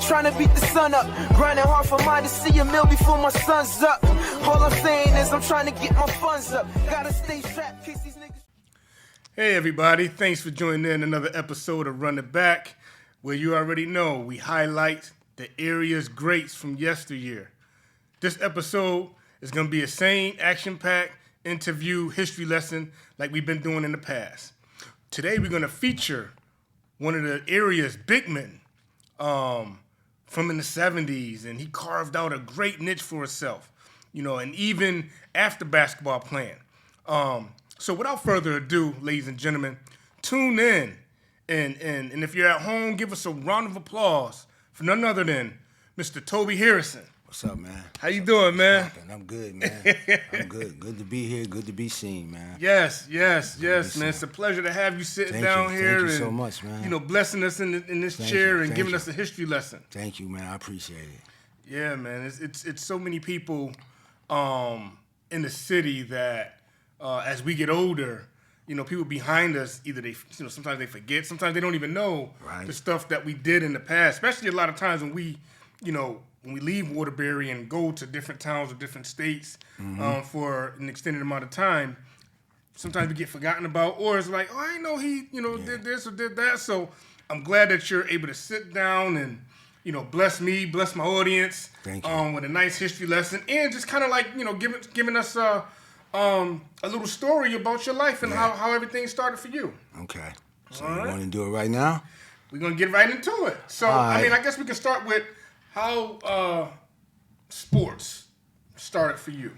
trying to beat the sun up. Grinding hard for mine to see a meal before my sun's up. All I'm saying is I'm trying to get my funds up. Gotta stay strapped, case these niggas. Hey everybody, thanks for joining in another episode of Run It Back, where you already know we highlight the area's greats from yesteryear. This episode is going to be a same action-packed interview history lesson like we've been doing in the past. Today we're going to feature one of the area's big men from in the 70s, and he carved out a great niche for himself, you know, and even after basketball playing. So without further ado, ladies and gentlemen, tune in, and if you're at home, give us a round of applause for none other than Mr. Toby Harrison. What's up, man? How you doing, man? I'm good, man. I'm good. Good to be here. Good to be seen, man. Yes, man. It's a pleasure to have you sitting down here. Thank you and, so much, man. You know, blessing us in this chair and giving us a history lesson. Thank you, man. I appreciate it. Yeah, man. It's so many people in the city that as we get older, you know, people behind us, either they, you know, sometimes they forget, sometimes they don't even know the stuff that we did in the past. Especially a lot of times when we, you know, when we leave Waterbury and go to different towns or different states for an extended amount of time, sometimes we get forgotten about, or it's like, oh, I know he, you know, did this or did that. So I'm glad that you're able to sit down and, you know, bless me, bless my audience with a nice history lesson, and just kind of like, you know, giving us a little story about your life and how everything started for you. Okay. So you want to do it right now? We're going to get right into it. So, I mean, I guess we can start with how sports started for you.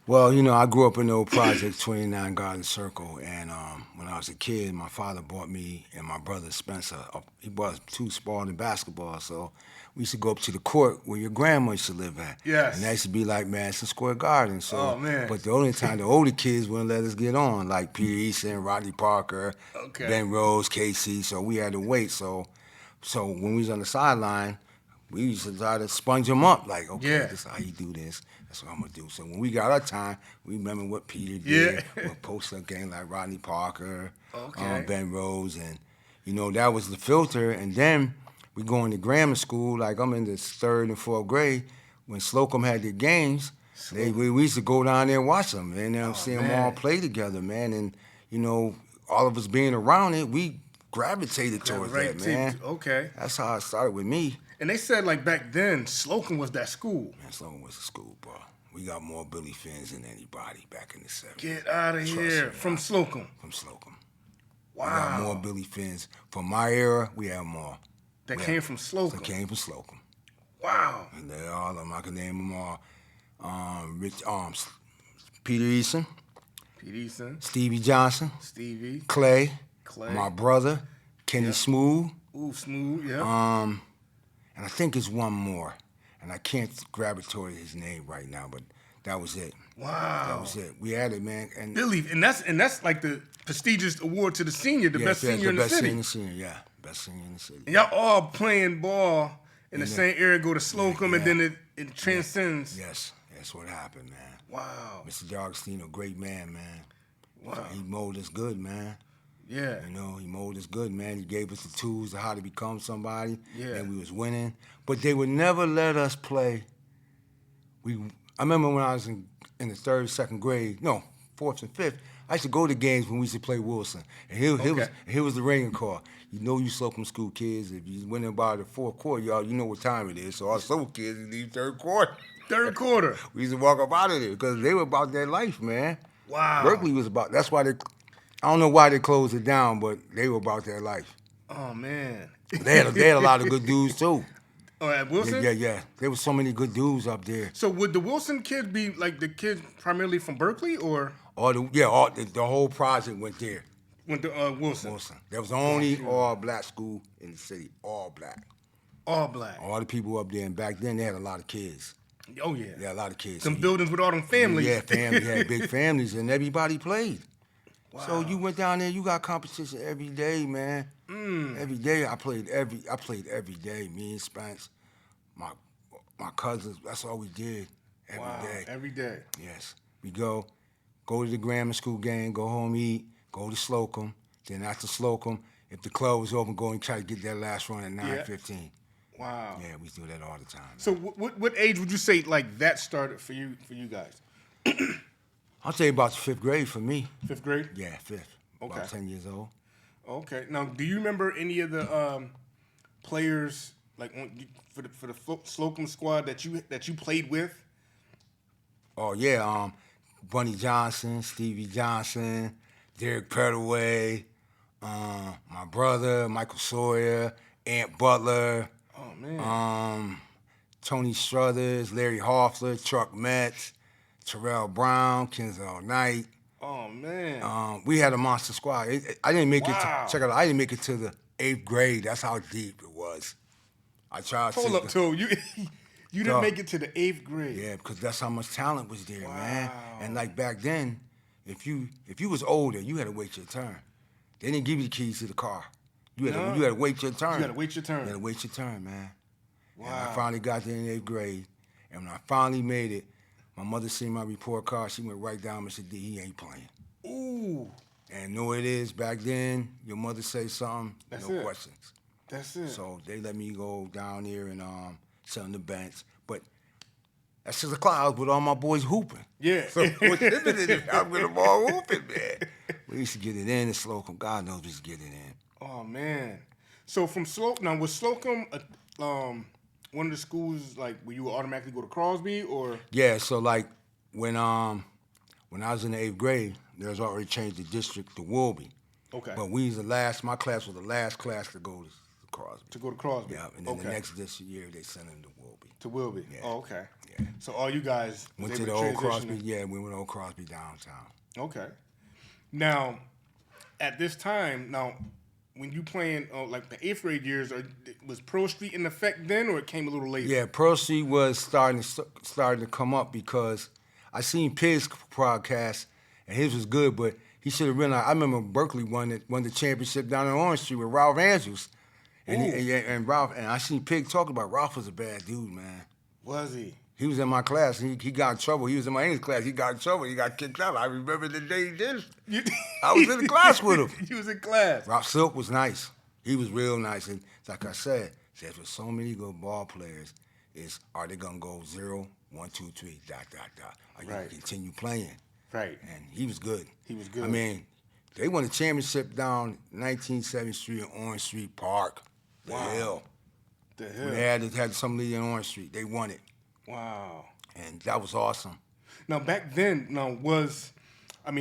Well, you know, I grew up in the old project, 29 Garden Circle, and when I was a kid, my father bought me and my brother Spencer. He was too small in basketball, so we used to go up to the court where your grandma used to live at. Yes. And that used to be like Madison Square Garden. So, oh, man. But the only time the older kids wouldn't let us get on, like Peter Easton, Rodney Parker, Ben Rose, KC, so we had to wait. So when we was on the sideline, we used to try to sponge them up, like, okay, this is how you do this. That's what I'm going to do. So when we got our time, we remember what Peter did, what post-up game like Rodney Parker, Ben Rose, and, you know, that was the filter. And then we go into grammar school, like I'm in the 3rd and 4th grade, when Slocum had their games, we used to go down there and watch them, and see them all play together, man. And, you know, all of us being around it, we gravitated towards that, man. That's how it started with me. And they said, like, back then, Slocum was that school. Man, Slocum was a school, bro. We got more Billy Finns than anybody back in the 70s. Get out of here. From Slocum? From Slocum. Wow. We got more Billy Finns. From my era, we have more. That came from Slocum? That came from Slocum. Wow. And they're all of them. I can name them all. Peter Easton. Stevie Johnson. Clay. My brother. Kenny Smooth. Ooh, Smooth, yeah. And I think it's one more, and I can't gravitate his name right now, but that was it. Wow, that was it. We had it, man. And Billy, and that's like the prestigious award to the senior, the best senior in the city. Best senior in the city. And y'all all playing ball in the same area, go to Slocum, and then it transcends. Yes, that's what happened, man. Wow, Mr. D'Agostino, great man. Wow, he molded us good, man. Yeah. You know, he molded us good, man. He gave us the tools of how to become somebody. Yeah. And we was winning. But they would never let us play. I remember when I was in the 3rd, 2nd grade, no, 4th and 5th, I used to go to games when we used to play Wilson. And here was the ringing call. You know you Slocum school kids, if you went in by the 4th quarter, y'all, you know what time it is. So our Slocum kids leave 3rd quarter. 3rd quarter. We used to walk up out of there because they were about their life, man. Wow. Berkeley was about, that's why I don't know why they closed it down, but they were about their life. Oh, man. They had a lot of good dudes, too. Oh, at Wilson? Yeah. There was so many good dudes up there. So would the Wilson kids be like the kids primarily from Berkeley, or? The whole project went there. Went to Wilson? There was the only all-black school in the city, all black. All black? All the people up there, and back then they had a lot of kids. Oh, yeah. Yeah, a lot of kids. Some buildings with all them families. Yeah, families had big families, and everybody played. Wow. So you went down there, you got competition every day, man. Every day I played every day. Me and Spence, my cousins, that's all we did every day. Every day. Yes. We go to the grammar school game, go home, eat, go to Slocum. Then after Slocum, if the club was open, go and try to get that last run at 9:15. Wow. Yeah, we do that all the time. So what age would you say like that started for you guys? I'll tell you about the 5th grade for me. 5th grade? Yeah, 5th. Okay. About 10 years old. Okay. Now, do you remember any of the players like for the Slocum squad that you played with? Oh yeah, Bunny Johnson, Stevie Johnson, Derek Pettaway, my brother Michael Sawyer, Ant Butler. Oh man. Tony Struthers, Larry Hoffler, Chuck Metz, Terrell Brown, Kenzel Knight. Oh man. We had a monster squad. I didn't make it. Wow. Check it out. I didn't make it to the 8th grade. That's how deep it was. I tried. Hold up, Toby. You didn't make it to the 8th grade. Yeah, because that's how much talent was there, Wow. man. And like back then, if you was older, you had to wait your turn. They didn't give you the keys to the car. You had to wait your turn. You had to wait your turn. You had to wait your turn, man. Wow. And I finally got there in 8th grade, and when I finally made it, my mother seen my report card. She went right down and said, "D, he ain't playing." Ooh. And know it is back then. Your mother say something, That's no it. questions. That's it. So they let me go down there and sit on the bench. But that's just the clouds with all my boys hooping. Yeah. So I'm with them all hooping, man. We used to get it in Slocum. God knows we used to get it in. Oh man. So from Slocum, now was Slocum one of the schools like where you would automatically go to Crosby or? Yeah. So like when I was in the 8th grade, there was already changed the district to Wilby. Okay. But we was the last. My class was the last class to go to Crosby. To go to Crosby. Yeah. And then the next year they sent him to Wilby. To Wilby. Yeah. Oh, okay. Yeah. So all you guys Went was to the able old transition Crosby. Yeah, we went to old Crosby downtown. Okay. Now, at this time, when you playing like the 8th grade years, was Pearl Street in effect then, or it came a little later? Yeah, Pearl Street was starting to come up because I seen Pig's podcast and his was good, but he should have realized. I remember Berkeley won the championship down on Orange Street with Ralph Andrews, and Ralph, and I seen Pig talking about Ralph was a bad dude, man. Was he? He was in my class. He got in trouble. He was in my English class. He got in trouble. He got kicked out. I remember the day he did it. I was in the class with him. You was in class. Ralph Silk was nice. He was real nice. And like I said, for so many good ball players, are they going to go 0, 1, 2, 3, ... Are you going to continue playing? Right. And he was good. He was good. I mean, they won a championship down 1970th Street and Orange Street Park. The Hill. The Hill. When they had some league in Orange Street. They won it. Wow. And that was awesome. Now back then,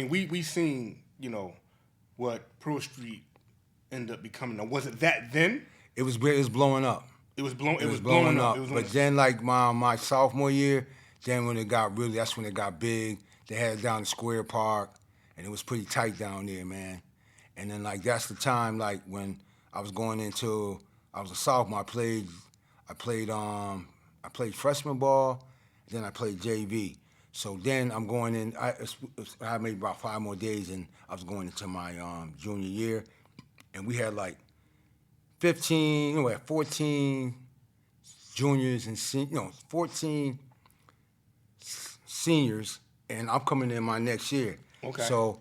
we seen, what Pearl Street ended up becoming. Now was it that then? It was blowing up. It was blowing up. But then like my sophomore year, then that's when it got big. They had it down in Square Park, and it was pretty tight down there, man. And then like that's the time like when I was a sophomore. I played freshman ball, then I played JV. So then I'm going in. I made about 5 more days, and I was going into my junior year, and we had like 14 juniors and 14 seniors, and I'm coming in my next year. Okay. So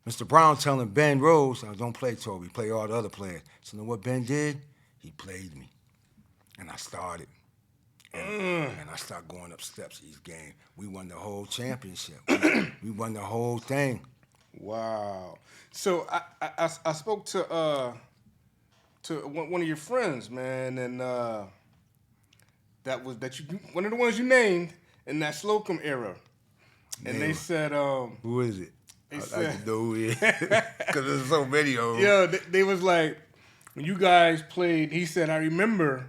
Mr. Brown telling Ben Rose, "Don't play Toby, play all the other players." So you know what Ben did? He played me, and I started. And I started going up steps each game. We won the whole championship. We won the whole thing. Wow. So I spoke to one of your friends, man, and one of the ones you named in that Slocum era, and they said, "Who is it?" They I like to know who it is because there's so many of them. Yeah, they was like, when you guys played. He said, "I remember."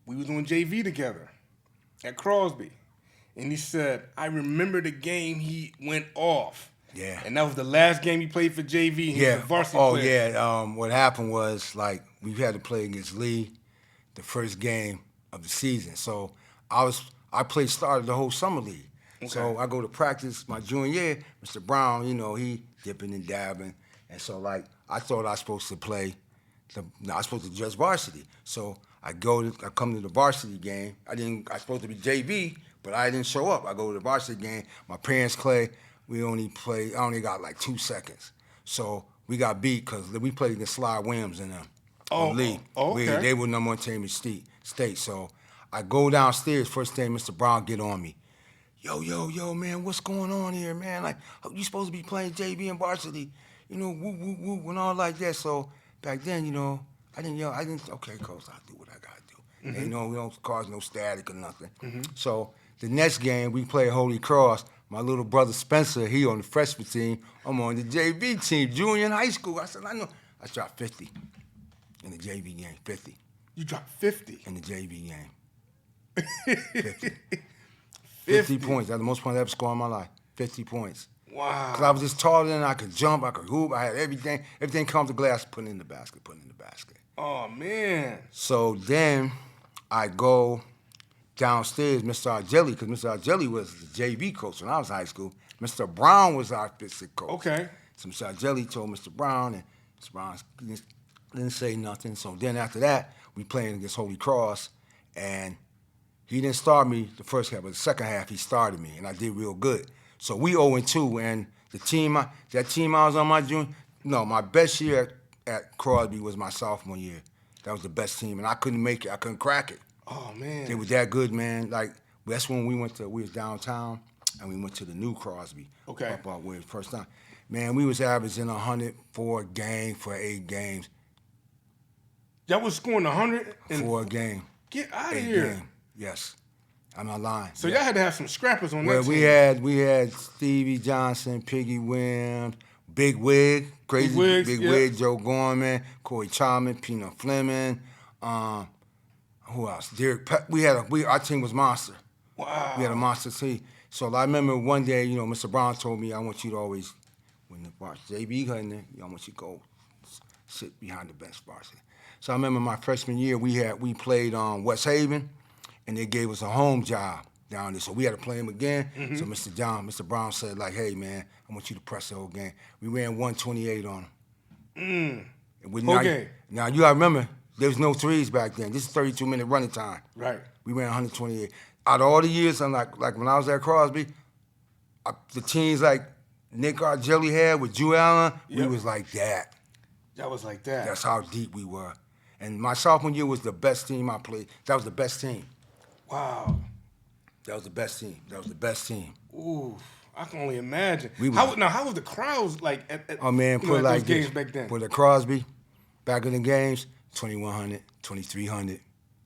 We was on JV together at Crosby. And he said, I remember the game he went off. Yeah. And that was the last game he played for JV. He was a varsity player. Yeah. What happened was, like, we had to play against Lee the first game of the season. So I started the whole summer league. Okay. So I go to practice my junior year. Mr. Brown, he dipping and dabbing. And so, like, I thought I was supposed to play. I was supposed to judge varsity. So I come to the varsity game. I was supposed to be JV, but I didn't show up. I go to the varsity game. My parents, Clay, I only got like 2 seconds. So we got beat because we played against Sly Williams and them. Lee. Okay. They were number one team in state. So I go downstairs. First thing, Mr. Brown get on me. Yo, man, what's going on here, man? Like, you supposed to be playing JV and varsity, woo, woo, woo, and all like that. So back then, I didn't, okay, coach, I'll do what I got to do. Mm-hmm. And, we don't cause no static or nothing. Mm-hmm. So the next game, we played Holy Cross. My little brother Spencer, he on the freshman team. I'm on the JV team, junior in high school. I said, I know. I dropped 50 in the JV game, 50. You dropped 50? In the JV game. 50. 50 points. That's the most points I ever scored in my life. 50 points. Wow. Because I was just taller than I could jump, I could hoop, I had everything. Everything comes to glass, put it in the basket. Oh, man. So then I go downstairs, Mr. Argelli, because Mr. Argelli was the JV coach when I was in high school. Mr. Brown was our physics coach. Okay. So Mr. Argelli told Mr. Brown, and Mr. Brown didn't say nothing. So then after that, we playing against Holy Cross, and he didn't start me the first half, but the second half he started me, and I did real good. So we 0-2, and that team I was on my best year at Crosby was my sophomore year. That was the best team, and I couldn't make it. I couldn't crack it. Oh, man. They were that good, man. Like, that's when we was downtown, and we went to the new Crosby. Okay. Up where the first time. Man, we was averaging 100 for a game for 8 games. Y'all was scoring 100? For a game. Get out of here. Game. Yes. I'm not lying. So y'all had to have some scrappers on that team. We had Stevie Johnson, Piggy Williams, Big Wig, Crazy Big Wig, Joe Gorman, Corey Chalmers, Peanut Fleming. Who else? Derek. Our team was monster. Wow. We had a monster team. So I remember one day, Mr. Brown told me, I want you to always, when the JV got in there, I want you to go sit behind the bench varsity. So I remember my freshman year, we played West Haven, and they gave us a home job down there. So we had to play them again. Mm-hmm. So Mr. Brown said, like, hey, man, I want you to press the whole game. We ran 128 on them. Okay. Now, you gotta remember, there was no threes back then. This is 32-minute running time. Right. We ran 128. Out of all the years, I'm like when I was at Crosby, the teams like Nick Argelli had with Drew Allen, we was like that. That was like that. That's how deep we were. And my sophomore year was the best team I played. That was the best team. Wow. That was the best team. Ooh, I can only imagine. How was the crowds like at those games back then? For the Crosby, back in the games, 2,100, 2,300.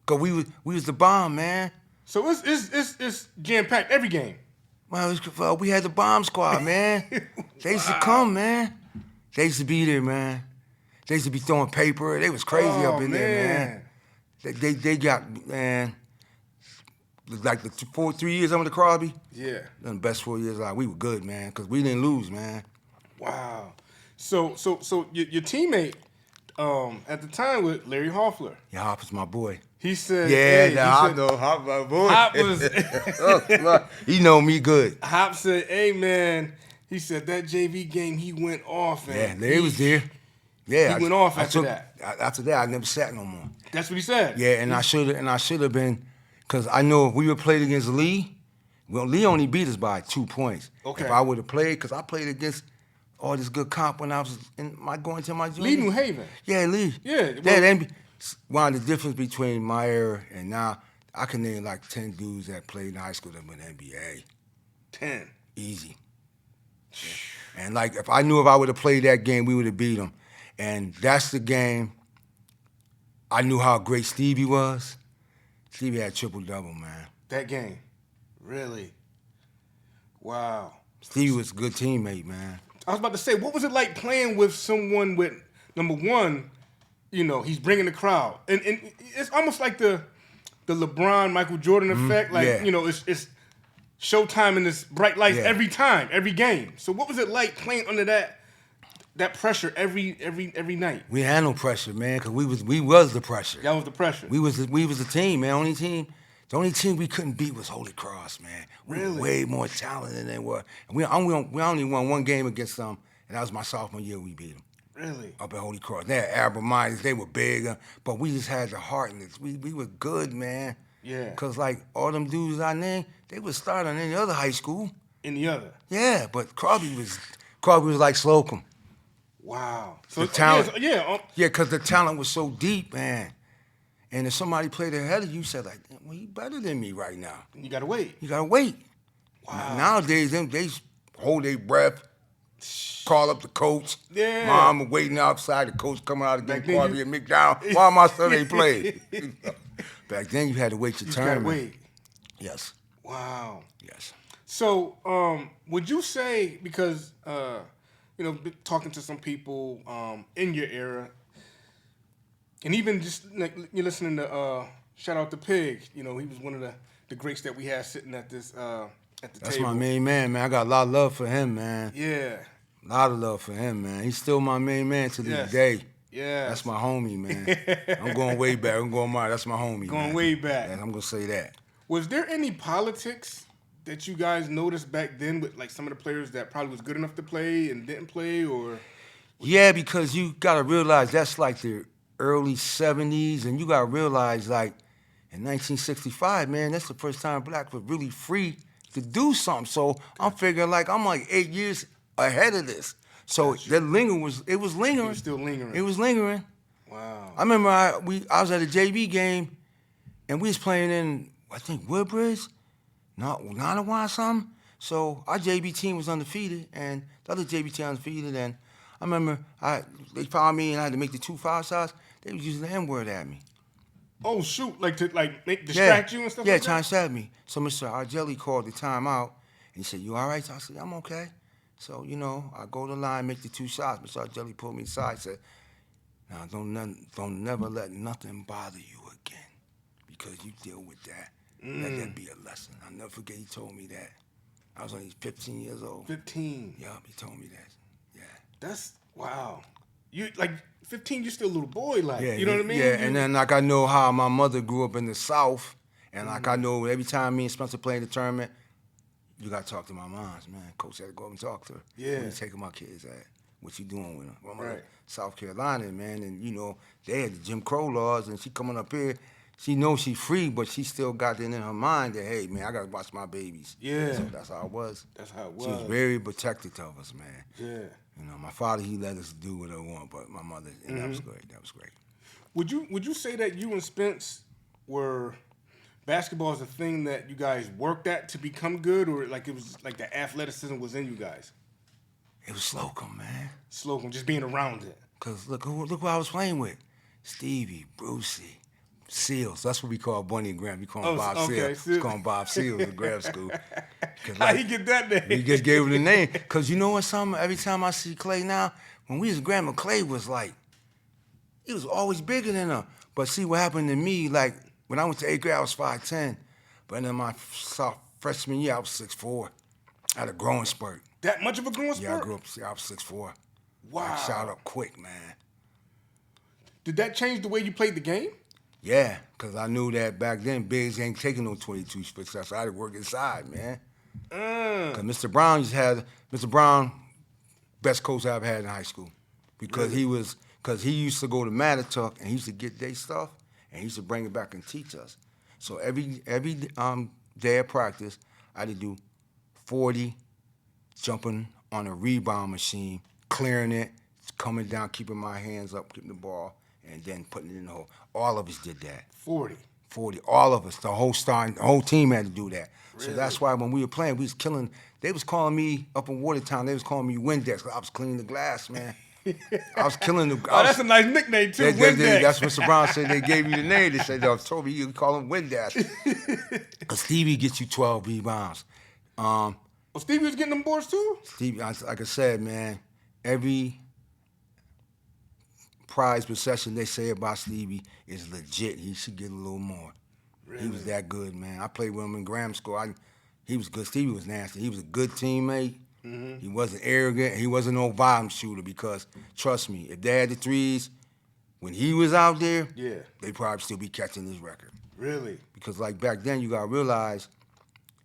Cause we was the bomb, man. So it's jam packed every game. Well, we had the bomb squad, man. They used to come, man. They used to be there, man. They used to be throwing paper. They was crazy up in there, man. They got, man, like the 3 years under the Crosby. Yeah. The best 4 years, we were good, man, because we didn't lose, man. Wow. So your teammate at the time was Larry Hoffler. Yeah, Hop was my boy. He said, I know Hop my boy. Hop was, he know me good. Hop said, hey, man, he said that JV game, he went off. Yeah, Larry was there. Yeah, he went off after that. After that, I never sat no more. That's what he said. Yeah, and I should have been, because I know if we would played against Lee, well, Lee only beat us by 2 points. Okay. If I would have played, because I played against all this good comp when I was going to my junior. Lee New Haven. Yeah, Lee. Yeah. One of the difference between my era and now, I can name like 10 dudes that played in high school that went NBA. 10. Easy. Yeah. And like, if I would have played that game, we would have beat them. And that's the game. I knew how great Stevie was. Stevie had triple-double, man. That game? Really? Wow. Stevie was a good teammate, man. I was about to say, what was it like playing with someone with, number one, he's bringing the crowd. And it's almost like the LeBron, Michael Jordan effect. Like, it's showtime in this bright lights every time, every game. So what was it like playing under that pressure every night? We had no pressure, man, because we was the pressure. That was the pressure. We was the team, man. The only team we couldn't beat was Holy Cross, man. We were way more talented than they were. And we only won one game against them, and that was my sophomore year we beat them. Really? Up at Holy Cross. They had Abra-Minds, they were big, but we just had the heart in it. We were good, man. Yeah. Because, like, all them dudes I named, they would start on any other high school. Any other? Yeah, but Crosby was like Slocum. Wow. So The talent, yeah. because the talent was so deep, man. And if somebody played ahead of you, said like, well, he better than me right now. You gotta wait. You gotta wait. Wow. Nowadays, they hold their breath, call up the coach. Yeah. Mom waiting outside. The coach coming out again, Corby and McDowell. Why my son ain't played? Back then, you had to wait your turn. You gotta wait. Yes. Wow. Yes. So, would you say, because talking to some people in your era, and even just like you're listening to shout out to Pig, he was one of the greats that we had sitting at this at the That's table. That's my main man. I got a lot of love for him, man. Yeah. A lot of love for him, man. He's still my main man to this day. Yeah. That's my homie, man. I'm going way back. That's my homie. Going man. way back. Yeah, I'm gonna say that. Was there any politics that you guys noticed back then with like some of the players that probably was good enough to play and didn't play, or? Yeah, because you gotta realize that's like the early '70s, and you gotta realize like in 1965, man, that's the first time blacks were really free to do something. So I'm figuring like I'm like 8 years ahead of this. So that lingering was lingering. It was still lingering. It was lingering. Wow. I remember I was at a JV game, and we was playing in I think Woodbridge, Nottawa or something. So our JV team was undefeated, and the other JV team undefeated. And I remember they found me, and I had to make the 2 foul shots. They was using the N-word at me. Oh shoot! Like to distract you and stuff. Yeah, like trying that? to stab me. So Mr. Argelli called the timeout, and he said, "You all right?" So I said, "I'm okay." So I go to the line, make the 2 shots. Mr. Argelli pulled me aside, said, "Now don't never let nothing bother you again, because you deal with that. Let that be a lesson." I'll never forget. He told me that. I was only 15 years old. 15. Yeah, he told me that. Yeah. That's wow. You like 15? You're still a little boy, like you know what I mean? Yeah, and then like I know how my mother grew up in the South, and like I know every time me and Spencer play in the tournament, you got to talk to my moms, man. Coach had to go up and talk to her. Yeah. Where you taking my kids at? What you doing with them? Well, I'm right. South Carolina, man, and they had the Jim Crow laws, and she coming up here. She knows she's free, but she still got it in her mind that, hey, man, I got to watch my babies. Yeah. So that's how it was. That's how it was. She was very protective of us, man. Yeah. My father, he let us do what I want, but my mother, and that was great. That was great. Would you say that you and Spence were basketball is a thing that you guys worked at to become good, or like it was like the athleticism was in you guys? It was Slocum, man. Slocum, just being around it. Cause look who I was playing with: Stevie, Brucey, Seals. That's what we call Bunny and Graham. We call him Bob Seals. We call him Bob Seals at grad school. How he get that name? We just gave him the name. Cause you know what? Every time I see Clay now, when we was grandma, Clay was like, he was always bigger than her. But see what happened to me? Like when I went to 8th grade, I was 5'10", but in my freshman year, I was 6'4". I had a growing spurt. That much of a growing spurt? Yeah, I grew up. I was 6'4". Wow. I shot up quick, man. Did that change the way you played the game? Yeah, because I knew that back then, bigs ain't taking no 22 split shots. So I had to work inside, man. Because Mr. Brown, best coach I've had in high school. Because really? he used to go to Mattituck and he used to get their stuff and he used to bring it back and teach us. So every day of practice, I had to do 40 jumping on a rebound machine, clearing it, coming down, keeping my hands up, keeping the ball, and then putting it in the hole. All of us did that. 40. All of us. The whole team had to do that. Really? So that's why when we were playing, we was killing. They was calling me up in Watertown. They was calling me Windex. I was cleaning the glass, man. I was killing the. That's a nice nickname too. Windex. That's what Mr. Brown said. They gave you the name. They said, Toby, you call him Windex. Because Stevie gets you 12 rebounds. Well, Stevie was getting them boards too? Stevie, like I said, man, every prize possession they say about Stevie is legit. He should get a little more. Really? He was that good, man. I played with him in Graham School. He was good. Stevie was nasty. He was a good teammate. Mm-hmm. He wasn't arrogant. He wasn't no volume shooter because, trust me, if they had the threes, when he was out there, they probably still be catching his record. Really? Because like back then, you got to realize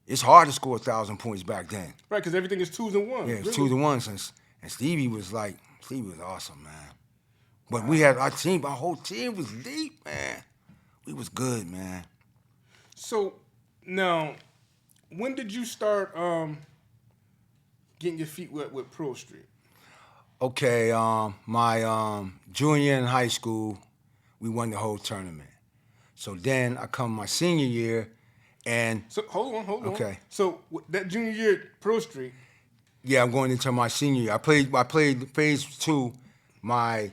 it's hard to score 1,000 points back then. Right, because everything is 2s and 1s. Yeah, it's 2s and 1s. And Stevie was awesome, man. But we had our whole team was deep, man. We was good, man. So, now, when did you start getting your feet wet with Pearl Street? Okay, my junior in high school, we won the whole tournament. So then I come my senior year, and So hold on. Okay. So that junior year pro streak. yeah, I'm going into my senior year. I played phase 2, my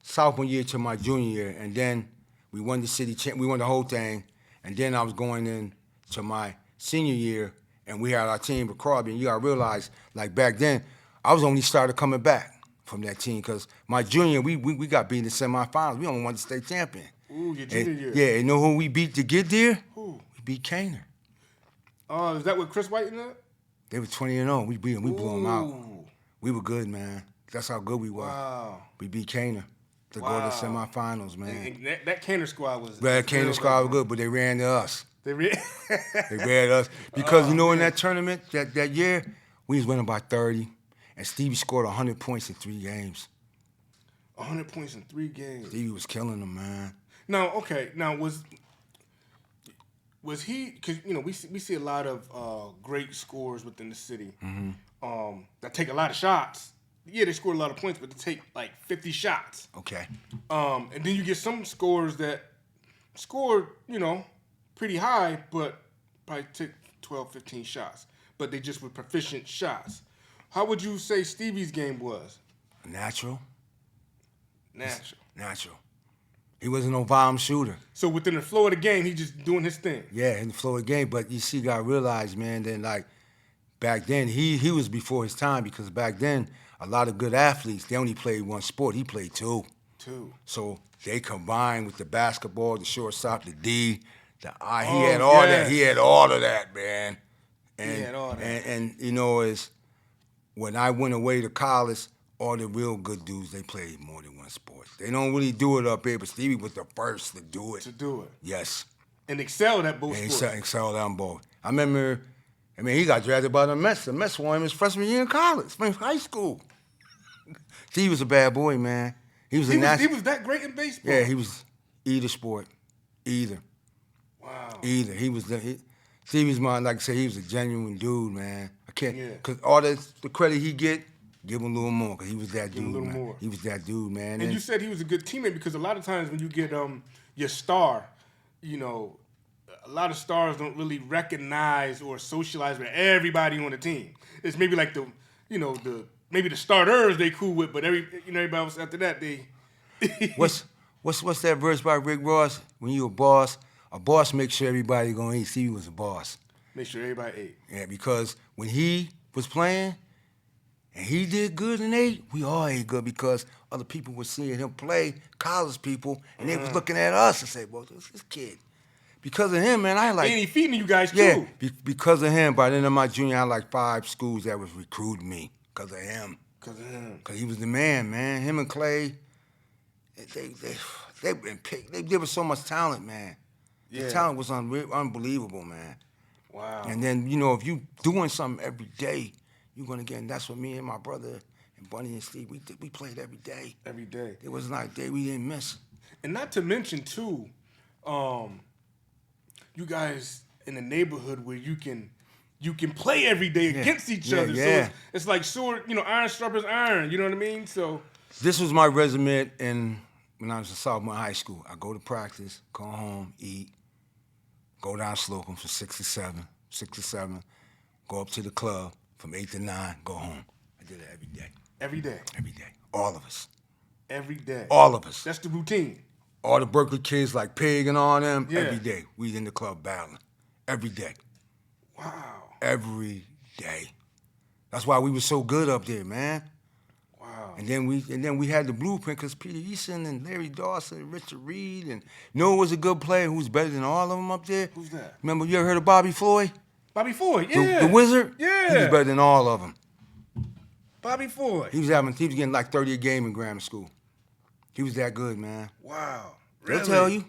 sophomore year to my junior year, and then we won we won the whole thing, and then I was going in to my senior year, and we had our team with Crosby, and you gotta realize, like back then, I was only started coming back from that team because my junior, we got beat in the semifinals. We only won the state champion. Ooh, your junior year. Yeah, and know who we beat to get there? Who? We beat Kaner. Is that with Chris White in that? They were 20-0. We beat them. We blew them out. Ooh. We were good, man. That's how good we were. Wow. We beat Kaner to go to the semifinals, man. And that Kaner squad was. That Kaner squad was good, but they ran to us. They ran to us because in that tournament that year, we was winning by 30, and Stevie scored 100 points in 3 games. 100 points in 3 games. Stevie was killing them, man. Now, okay. Now was he? Because we see a lot of great scorers within the city that take a lot of shots. Yeah, they score a lot of points, but they take like 50 shots. Okay. And then you get some scorers that score, pretty high, but probably take 12, 15 shots. But they just were proficient shots. How would you say Stevie's game was? Natural. Natural. He wasn't no volume shooter. So within the flow of the game, he just doing his thing. Yeah, in the flow of the game. But you see, you gotta realize, man, that like back then he was before his time because back then a lot of good athletes, they only played one sport. He played 2. So they combined with the basketball, the shortstop, the D, the I. He had all that. He had all of that, man. And, he had all that. And is when I went away to college, all the real good dudes, they played more than one sport. They don't really do it up here, but Stevie was the first to do it. Yes. And excelled at both sports. Excelled at both. I remember, he got drafted by the Mets. The Mets won him his freshman year in college, high school. Stevie was a bad boy, man. He was that great in baseball? Yeah, he was either sport. Either. Wow. Either. Stevie's mine, like I said, he was a genuine dude, man. I can't, because all the credit he get, give him a little more, because he was that dude, man. More. He was that dude, man. And you said he was a good teammate because a lot of times when you get your star, a lot of stars don't really recognize or socialize with everybody on the team. It's maybe like maybe the starters they cool with, but everybody else after that they. What's that verse by Rick Ross? When you a boss makes sure everybody gonna eat. Stevie was a boss. Make sure everybody ate. Yeah, because when he was playing and he did good and ate, we all ate good because other people were seeing him play, college people, and they was looking at us and say, well, this kid. Because of him, man, And he feeding you guys too. Yeah, because of him. By the end of my junior, I had like 5 schools that was recruiting me because of him. Because he was the man. Him and Clay, they were so much talent, man. Yeah. The talent was unbelievable, man. Wow. And then, if you doing something every day, you're going to get, and that's what me and my brother and Bunny and Steve, we played every day. Every day. It was not a day we didn't miss. And not to mention, too, you guys in a neighborhood where you can play every day against each other. Yeah. So it's like sword, iron sharpens iron, you know what I mean? So this was my resume when I was a sophomore in high school. I go to practice, go home, eat, go down Slocum from 6 to 7, go up to the club from 8 to 9, go home. I did it every day. Every day? Every day. All of us. Every day? All of us. That's the routine? All the Berkeley kids like Pig and all them, every day. We in the club battling. Every day. Wow. Every day. That's why we were so good up there, man. Wow. And then we had the blueprint because Peter Easton and Larry Dawson and Richard Reed and who was a good player who was better than all of them up there. Who's that? Remember, you ever heard of Bobby Floyd? Bobby Floyd, yeah. The Wizard? Yeah. He was better than all of them. Bobby Floyd. He was getting like 30 a game in grammar school. He was that good, man. Wow. They'll Really? tell you.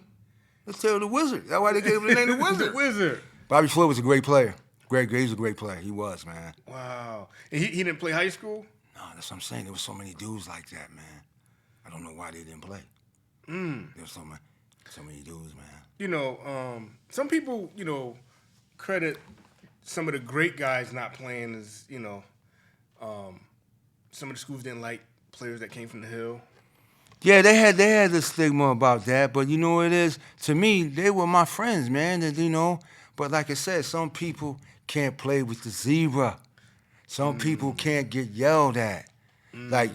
They'll tell the Wizard. That's why they gave him the name the Wizard. The Wizard. Bobby Floyd was a great player. He was a great player. He was, man. Wow. And he didn't play high school? No, that's what I'm saying. There was so many dudes like that, man. I don't know why they didn't play. There was so many dudes, man. Some people, credit some of the great guys not playing as, some of the schools didn't like players that came from the Hill? Yeah, they had the stigma about that, but you know what it is? To me, they were my friends, man. And, you know, but like I said, some people can't play with the zebra. Some people can't get yelled at. Like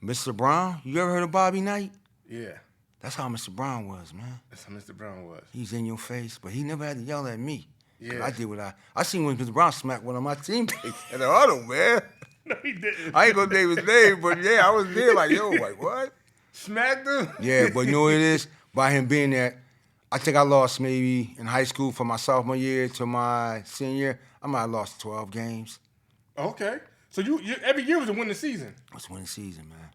Mr. Brown, you ever heard of Bobby Knight? Yeah. That's how Mr. Brown was, man. That's how Mr. Brown was. He's in your face, but he never had to yell at me. Yeah. I did what I seen when Mr. Brown smacked one of my teammates at the huddle, man. No, he didn't. I ain't gonna name his name, but yeah, I was there like, yo, like what? Smacked him? Yeah, but you know what it is? By him being there, I think I lost maybe in high school from my sophomore year to my senior year, I might have lost 12 games. Okay. So you every year was a winning season? It was winning season, man.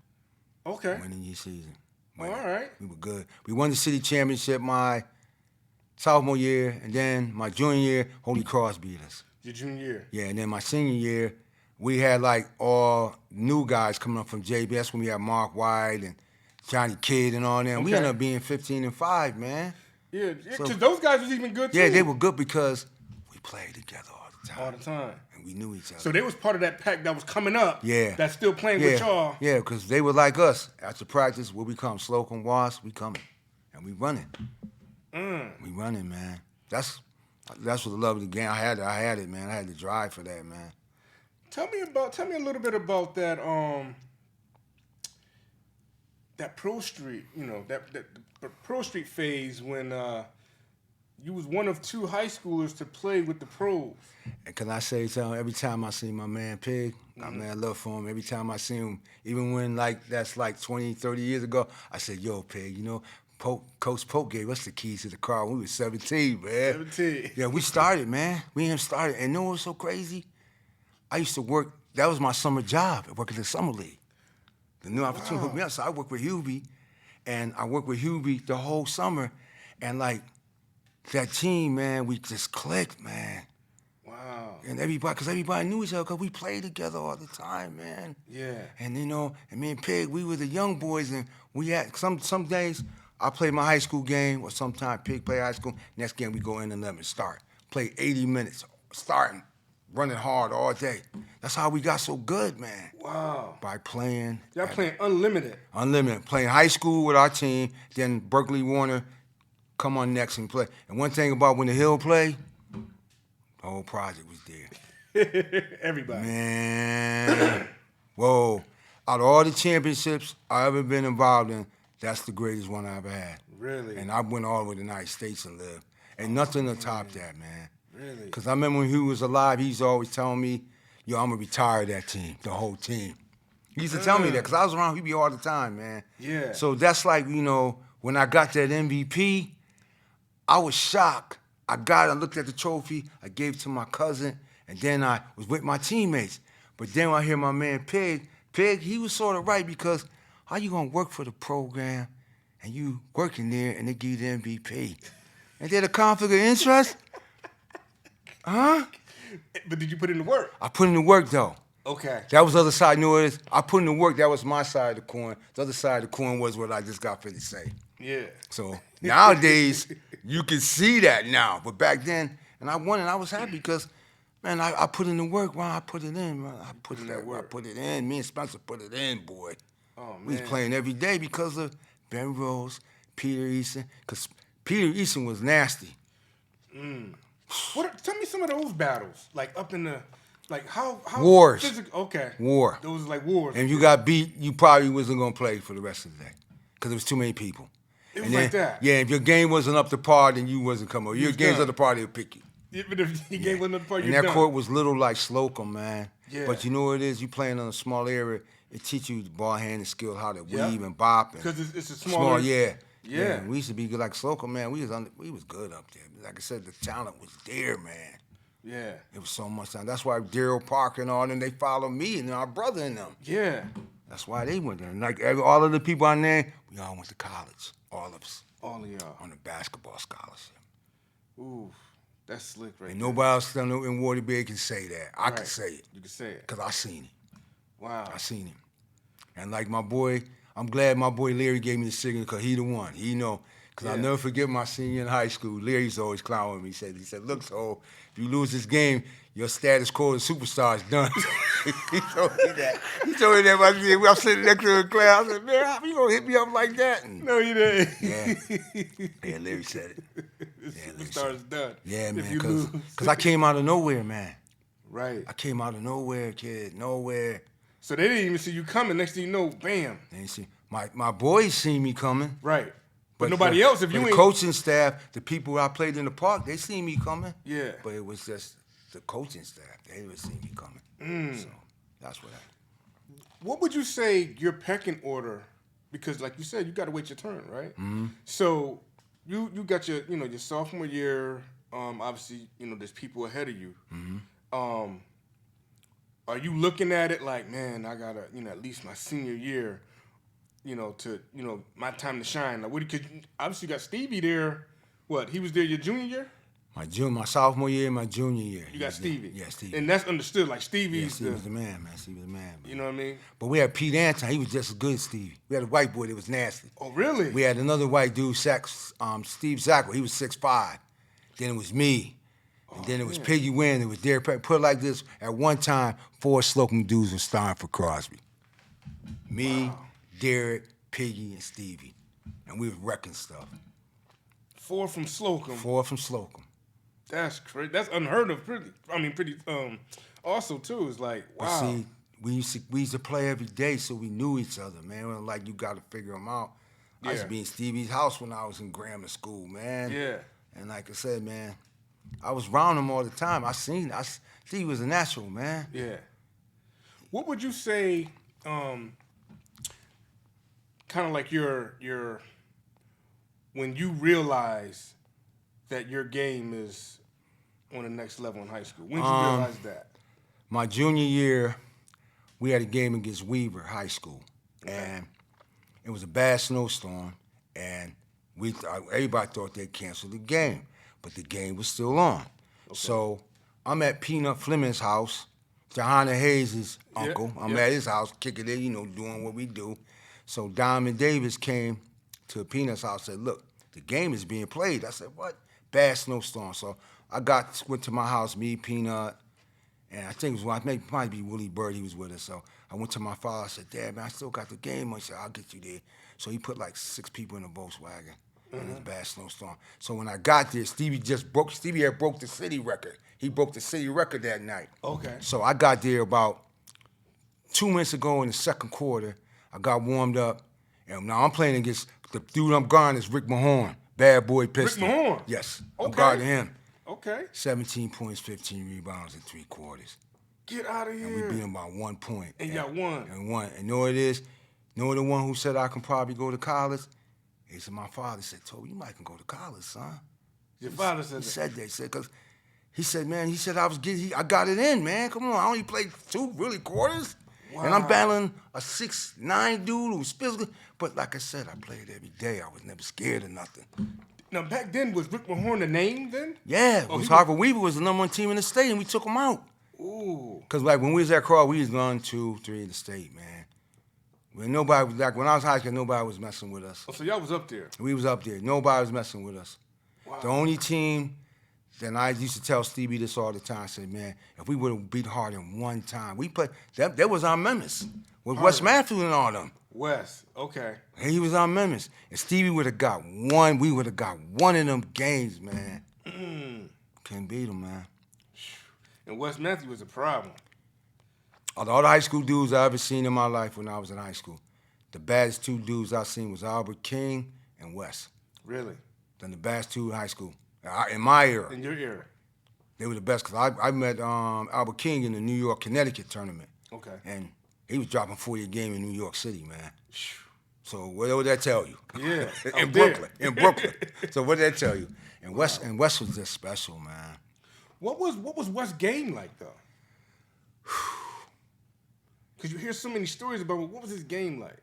Okay. Winning year season. All right. We were good. We won the city championship my sophomore year, and then my junior year, Holy Cross beat us. Your junior year? Yeah, and then my senior year, we had like all new guys coming up from JB. That's when we had Mark White and Johnny Kidd and all them. We ended up being 15-5, man. Yeah, because those guys was even good too. Yeah, they were good because we played together all the time. All the time. And we knew each other. So they was part of that pack that was coming up. Yeah. That's still playing with y'all. Yeah, because they were like us. After practice, where we come, Slocum, Wasp, we coming. And we running. We running, man. That's what the love of the game. I had it, man. I had the drive for that, man. Tell me a little bit about that that Pro Street, you know, that Pro Street phase when you was one of two high schoolers to play with the pros. And can I say something? Every time I see my man Pig, I love for him. Every time I see him, even when that's 20, 30 years ago, I said, yo, Pig, you know, Coach Polk gave us the keys to the car when we was 17, man. 17. Yeah, we started, man. We and him started. And you know what's so crazy? I used to work, that was my summer job, working in the summer league. The new opportunity hooked me up. So I worked with Hubie, and I worked with Hubie the whole summer. And like, that team, man, we just clicked, man. Wow. And because everybody knew each other because we played together all the time, man. Yeah. And, you know, and me and Pig, we were the young boys, and we had, some days, I played my high school game, or sometime Pig played high school. Next game, we go in and let him start. Play 80 minutes, starting, running hard all day. That's how we got so good, man. Wow. By playing. Y'all playing unlimited. Unlimited. Playing high school with our team, then Berkeley Warner come on next and play. And one thing about when the Hill play, the whole project was there. Everybody. Man. Whoa. Out of all the championships I've ever been involved in, that's the greatest one I ever had. Really? And I went all over the United States and lived. Ain't nothing to top that, man. Really? Because I remember when he was alive, he used to always tell me, yo, I'm going to retire that team, the whole team. He used to tell me that because I was around Hubie all the time, man. Yeah. So that's like, you know, when I got that MVP, I was shocked. I looked at the trophy, I gave it to my cousin, and then I was with my teammates. But then when I hear my man Pig, he was sort of right because how you going to work for the program and you working there and they give you the MVP? Ain't there a conflict of interest? Huh? But did you put in the work? I put in the work, though. Okay. That was the other side. You know what it is? I put in the work. That was my side of the coin. The other side of the coin was what I just got finished saying. Yeah. So nowadays, you can see that now. But back then, and I won, and I was happy because, man, I put in the work, man. I put it in, man. I put it in. Me and Spencer put it in, boy. Oh, man. We was playing every day because of Ben Rose, Peter Easton. Because Peter Easton was nasty. Tell me some of those battles, like up in the, like how Wars. Okay. War. Those are like wars. And if you got beat, you probably wasn't going to play for the rest of the day because there was too many people. It was like that. Yeah, if your game wasn't up to par, then you wasn't coming over. Your game's up to par, they'll pick you. Yeah, but if your game wasn't up to par, and you're that done. court was little like Slocum, man. Yeah. But you know what it is? You playing in a small area, it teach you the ball handling skill, how to weave and bop. Because it's a small yeah. Yeah. We used to be good like Slocum, man. We was good up there. Like I said, the talent was there, man. Yeah. It was so much time. That's why Daryl Parker and all them, they followed me and our brother and them. Yeah. That's why they went there. Like all of the people I named, we all went to college. All of us. All of y'all. On a basketball scholarship. Ooh, that's slick right And there. nobody else in Waterbury can say that. I can say it. You can say it. Because I seen it. Wow. I seen him. And like my boy, I'm glad my boy Larry gave me the signal because he the one. He know. Because I'll never forget my senior in high school. Larry's always clowning me. He said, look, so if you lose this game, your status quo as superstar is done. He told me that. He told me that I'm sitting next to the class. I said, man, how you gonna hit me up like that? And No, you didn't. yeah, Larry said it. Superstar's done. Yeah, man, because I came out of nowhere, man. Right. I came out of nowhere, kid, nowhere. So they didn't even see you coming. Next thing you know, bam. They didn't see my boys seen me coming. Right. But nobody else. If you ain't the coaching staff, the people I played in the park, they seen me coming. Yeah. But it was just the coaching staff. They didn't see me coming. So that's what happened. What would you say your pecking order? Because like you said, you got to wait your turn, right? Mm-hmm. So you got your your sophomore year. Obviously, there's people ahead of you. Mm-hmm. Are you looking at it like, man, I gotta at least my senior year, to my time to shine? Like, because obviously you got Stevie there. What, he was there your junior year? My sophomore year, my junior year. You got Stevie. Yeah, Stevie. And that's understood. Like Stevie's Stevie the man, man. Stevie the man. You know what I mean? But we had Pete Anton. He was just as good as Stevie. We had a white boy that was nasty. Oh, really? We had another white dude, Steve Zackwell. He was 6'5". Then it was me. And then it was Piggy Wynn. It was Derek Perry. Put it like this, at one time, 4 Slocum dudes were starring for Crosby. Me, Derek, Piggy, and Stevie. And we was wrecking stuff. 4 from Slocum. 4 from Slocum. That's crazy. That's unheard of. Pretty also, too. It's like, wow. But see, we used to play every day, so we knew each other, man. It wasn't like you got to figure them out. I used to be in Stevie's house when I was in grammar school, man. Yeah. And like I said, man, I was around him all the time. Stevie was a natural, man. Yeah. What would you say, kind of like your when you realize that your game is on the next level in high school? When did you realize that? My junior year, we had a game against Weaver High School, and it was a bad snowstorm, and everybody thought they'd cancel the game, but the game was still on. Okay. So I'm at Peanut Fleming's house, Johanna Hayes' uncle. I'm at his house, kicking it, doing what we do. So Diamond Davis came to Peanut's house and said, look, the game is being played. I said, what? Bad snowstorm. So I went to my house, me, Peanut, and I think it might be Willie Bird, he was with us. So I went to my father, I said, Dad, man, I still got the game. I said, I'll get you there. So he put like 6 people in a Volkswagen in this bad snowstorm. So when I got there, Stevie had broke the city record. He broke the city record that night. Okay. So I got there about 2 minutes ago in the second quarter. I got warmed up, and now I'm playing against the dude I'm guarding is Rick Mahorn, bad boy pistol. Rick Mahorn? Yes. Okay. I'm guarding him. Okay. 17 points, 15 rebounds in 3 quarters. Get out of here. And we beat him by 1 point. And y'all won. And won. And you know what it is? You know the one who said I can probably go to college? He said, my father said, Toby, you might can go to college, son. Your father said that? He said that. He said, because he said, man, I got it in, man. Come on, I only played 2 really quarters. Wow. And I'm battling a 6'9" dude who's physical. But like I said, I played every day. I was never scared of nothing. Now, back then, was Rick Mahorn the name then? Yeah, it was Harvard Weaver was the #1 team in the state, and we took him out. Ooh. Because like when we was at Crawl, we was 1, 2, 3 in the state, man. When when I was high school, nobody was messing with us. Oh, so y'all was up there? We was up there. Nobody was messing with us. Wow. The only team, then I used to tell Stevie this all the time. I said, man, if we would have beat Hardin one time, we played, that was our memories. With Wes Matthews and all them. Wes, okay. And he was our memories. And Stevie would have got one, we would have got one of them games, man. Couldn't beat him, man. And Wes Matthews was a problem. Of all the high school dudes I ever seen in my life when I was in high school, the baddest 2 dudes I seen was Albert King and Wes. Really? Then the baddest 2 in high school. In my era. In your era? They were the best because I met Albert King in the New York, Connecticut tournament. Okay. And he was dropping 40 a game in New York City, man. So what would that tell you? Yeah. in Brooklyn. So what did that tell you? And Wes was just special, man. What was Wes' game like though? Because you hear so many stories about what was his game like?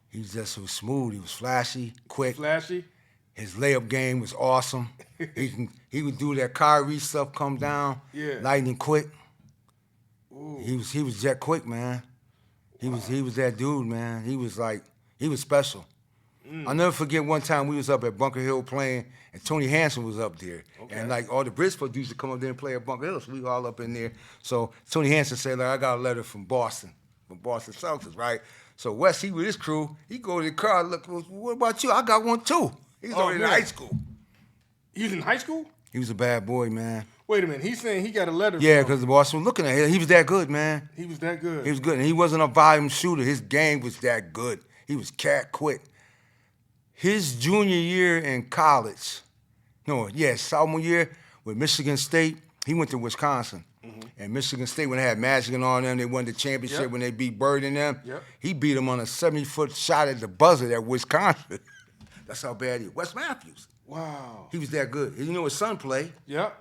He was smooth. He was flashy, quick. Flashy? His layup game was awesome. He would do that Kyrie stuff, come down, lightning quick. Ooh. He was jet quick, man. He was that dude, man. He was special. I'll never forget one time we was up at Bunker Hill playing, and Tony Hansen was up there. Okay. And, like, all the Bridgeport dudes to come up there and play at Bunker Hill, so we were all up in there. So Tony Hansen said, like, I got a letter from Boston Celtics, right? So Wes, he with his crew, he go to the car, look, what about you? I got one, too. He's already in high school. He was in high school? He was a bad boy, man. Wait a minute. He's saying he got a letter Yeah, from... because the Boston was looking at him. He was that good, man. He was that good. He was good. And he wasn't a volume shooter. His game was that good. He was cat quick. His junior year in college, sophomore year with Michigan State, he went to Wisconsin. Mm-hmm. And Michigan State, when they had Magic and all them, they won the championship when they beat Bird and them. Yep. He beat them on a 70-foot shot at the buzzer at Wisconsin. That's how bad he was. Wes Matthews. Wow. He was that good. You know his son played. Yep.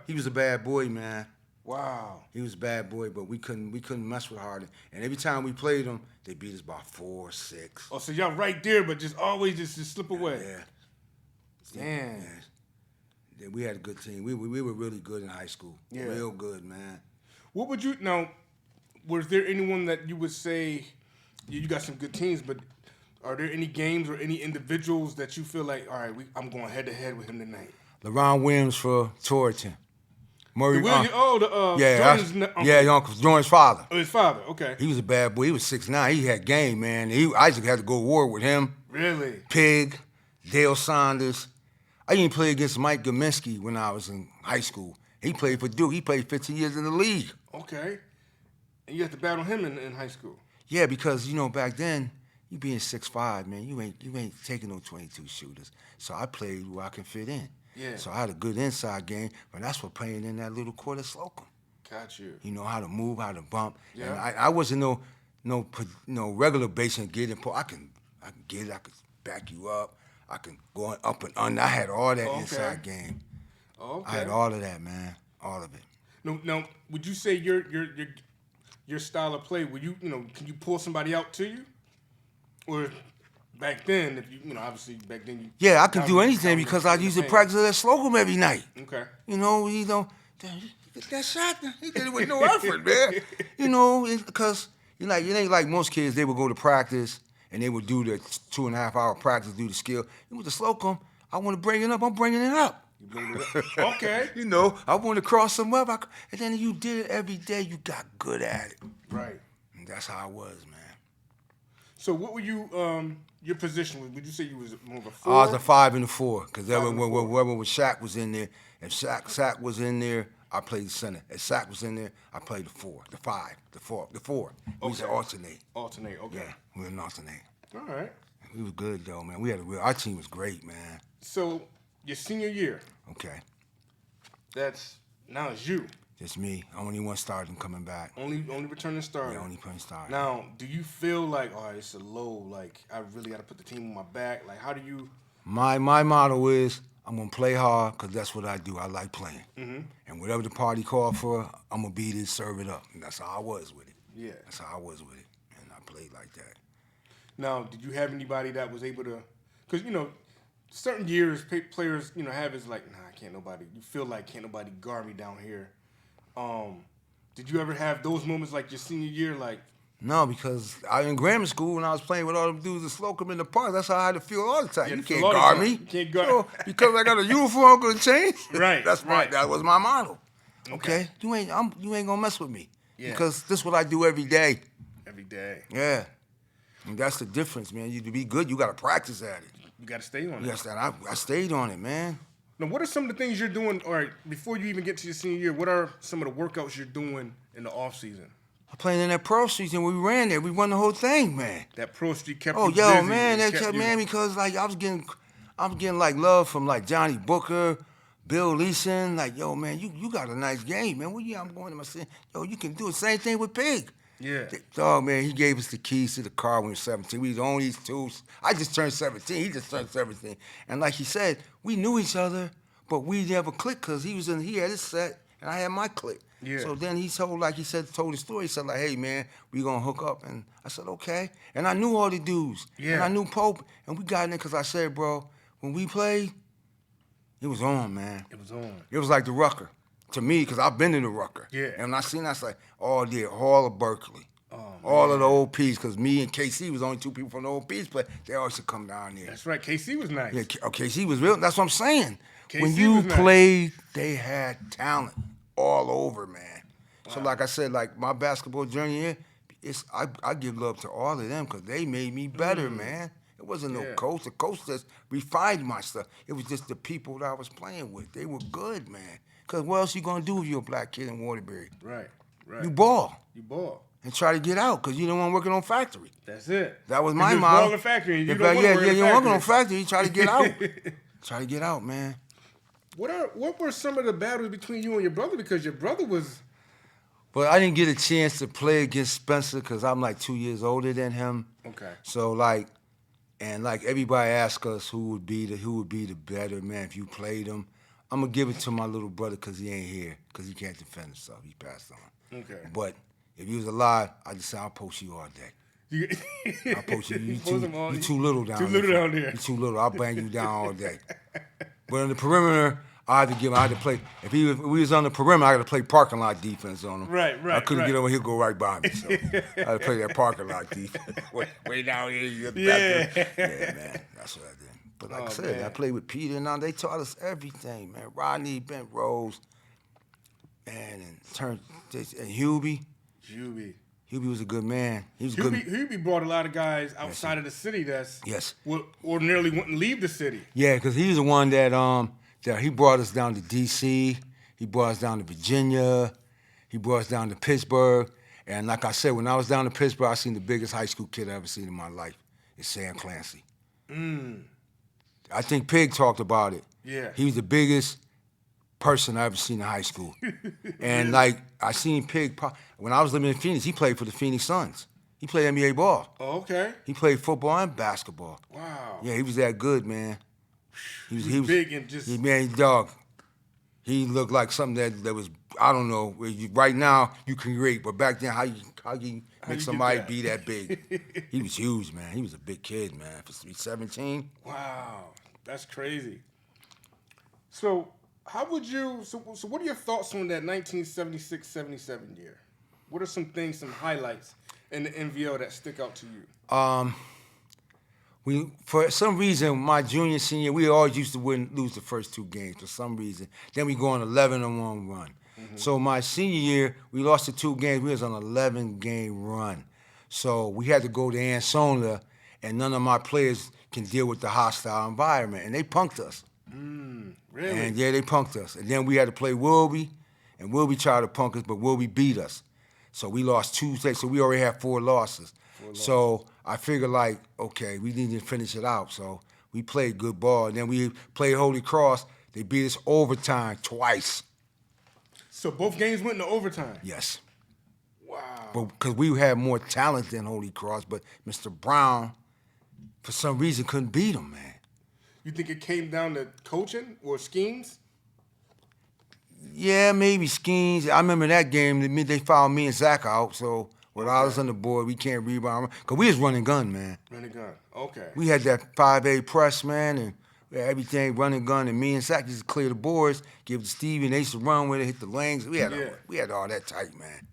He was a bad boy, man. Wow. He was a bad boy, but we couldn't mess with Harden. And every time we played them, they beat us by 4, 6. Oh, so y'all right there, but just always just slip away. Yeah. Damn. Yeah, we had a good team. We were really good in high school. Yeah. Real good, man. What would you now? Was there anyone that you would say you got some good teams, but are there any games or any individuals that you feel like, all right, I'm going head to head with him tonight? LeBron Williams for Torrington. Murray. Jordan's uncle, Jordan's father. Oh, his father. Okay. He was a bad boy. He was 6'9". He had game, man. Isaac had to go to war with him. Really? Pig, Dale Saunders. I even played against Mike Gaminsky when I was in high school. He played for Duke. He played 15 years in the league. Okay. And you had to battle him in high school. Yeah, because back then, you being 6'5", man, you ain't taking no 22 shooters. So I played where I can fit in. Yeah. So I had a good inside game, but that's what playing in that little court at Slocum. Got you. You know how to move, how to bump. Yeah. And I wasn't no regular base and get in. I can get it. I can back you up. I can go up and under. I had all that inside game. Okay. I had all of that, man. All of it. Now, would you say your style of play? Would you can you pull somebody out to you, or back then, if you obviously back then you... Yeah, I can do anything because I used to practice at Slocum every night. Okay. Get that shot. He did it with no effort, man. Because it ain't like most kids, they would go to practice and they would do the 2.5 hour practice, do the skill. It was the Slocum. I want to bring it up. I'm bringing it up. You bring it up? Okay. I want to cross them up. And then you did it every day. You got good at it. Right. And that's how I was, man. So what were you, your position was? Would you say you was more of a 4? I was a 5 and a 4. Because wherever Shaq was in there, if Shaq was in there, I played the center. If Shaq was in there, I played the 4, the 5, the 4, the 4. We used to alternate. Alternate, okay. Yeah, we would alternate. All right. We was good, though, man. Our team was great, man. So, your senior year. Okay. Now it's you. Just me. Only one starting coming back. Only returning starter. Yeah, only returning starter. Now, do you feel like, it's a low, like, I really got to put the team on my back? Like, how do you... My motto is, I'm going to play hard because that's what I do. I like playing. Mm-hmm. And whatever the party called for, I'm going to be there, serve it up. And that's how I was with it. Yeah. That's how I was with it. And I played like that. Now, did you have anybody that was able to... Because, certain years, players, have is like, you feel like can't nobody guard me down here. Did you ever have those moments like your senior year, like... No, because in grammar school, when I was playing with all them dudes in Slocum in the park, that's how I had to feel all the time. You can't guard me. You can't guard. Because I got a uniform, I'm going to change. Right. That was my motto. Okay? You ain't going to mess with me. Yeah. Because this is what I do every day. Every day. Yeah. And that's the difference, man. To be good, you got to practice at it. You got to stay on it. Yes, I stayed on it, man. Now, what are some of the things you're doing, all right, before you even get to your senior year, what are some of the workouts you're doing in the off season? I'm playing in that pro season. We ran there. We won the whole thing, man. That pro street kept you busy. Man, that kept man, because like I'm getting like love from like Johnny Booker, Bill Leeson. Like, yo, man, you got a nice game, man. Well, yeah, I'm going to my city. Yo, you can do the same thing with Pig. Yeah. Dog, man, he gave us the keys to the car when we were 17. We was on these twos. I just turned 17. He just turned 17. And like he said, we knew each other, but we never clicked because he had his set and I had my click. Yeah. So then he told the story. He said, like, hey, man, we going to hook up. And I said, okay. And I knew all the dudes. Yeah. And I knew Pope. And we got in there because I said, bro, when we played, it was on, man. It was on. It was like the Rucker to me because I've been in the Rucker. Yeah. And when I seen that, I was like, oh, yeah, Hall of Berkeley. All of the OPs, because me and KC was only two people from the OPs, but they always should come down there. That's right. KC was nice. Yeah, KC was real. That's what I'm saying. KC when you was nice. played, they had talent all over, man. Wow. So like I said, like my basketball journey here, I give love to all of them because they made me better, man. It wasn't no coach. The coach just refined my stuff. It was just the people that I was playing with. They were good, man. Because what else you going to do if you're a black kid in Waterbury? Right. You ball. You ball. And try to get out because you don't want to work in on factory. That's it. That was my motto. motto. Ball in factory. You don't you want to work in don't work on factory. You try to get out. Try to get out, man. What were some of the battles between you and your brother? Because your brother was... But I didn't get a chance to play against Spencer because I'm like 2 years older than him. Okay. So everybody asks us who would be the better man if you played him. I'm gonna give it to my little brother because he ain't here because he can't defend himself. He passed on. Okay. But if he was alive, I'd just say I'll post you all day. I'll post you. You too little down there. Too little down there. You too little. I'll bang you down all day. But on the perimeter, I had to play. If we was on the perimeter, I had to play parking lot defense on him. Right. I couldn't get over. He'll go right by me. So I had to play that parking lot defense. way down here. Yeah, man. That's what I did. But like I said, man. I played with Peter and they taught us everything, man. Rodney, Ben Rose, and Hubie. Hubie was a good man. He was good. Hubie brought a lot of guys outside of the city that's would ordinarily wouldn't leave the city. Yeah, because he was the one that he brought us down to D.C. He brought us down to Virginia. He brought us down to Pittsburgh. And like I said, when I was down to Pittsburgh, I seen the biggest high school kid I ever seen in my life. It's Sam Clancy. I think Pig talked about it. Yeah. He was the biggest person I ever seen in high school. And like I seen Pig when I was living in Phoenix, he played for the Phoenix Suns. He played NBA ball. Oh, okay. He played football and basketball. Wow. Yeah, he was that good, man. He was big and just dog. He looked like something that was, I don't know, right now you can rate, but back then how you make somebody be that big? He was huge, man. He was a big kid, man. For 17. Wow. That's crazy. So how would you? So what are your thoughts on that 1976-77 year? What are some things, some highlights in the NVL that stick out to you? For some reason, my junior, senior, we always used to lose the first two games for some reason. Then we go on 11-1 run. So my senior year, we lost the two games. We was on an 11-game run. So we had to go to Ansola, and none of my players can deal with the hostile environment, and they punked us. Really? And yeah, they punked us. And then we had to play Wilby, and Wilby tried to punk us, but Wilby beat us. So we lost Tuesday, so we already had 4 losses. So I figured like, okay, we need to finish it out. So we played good ball. And then we played Holy Cross. They beat us overtime twice. So both games went into overtime? Yes. Wow. But because we had more talent than Holy Cross, but Mr. Brown, for some reason, couldn't beat him, man. You think it came down to coaching or schemes? Yeah, maybe schemes. I remember that game. They fouled me and Zach out, so when I was on the board, we can't rebound. Because we was running gun, man. Running gun, okay. We had that 5A press, man, and we had everything running gun, and me and Zach used to clear the boards, give it to Stevie, and they used to run with it, hit the lanes. We had all that tight, man.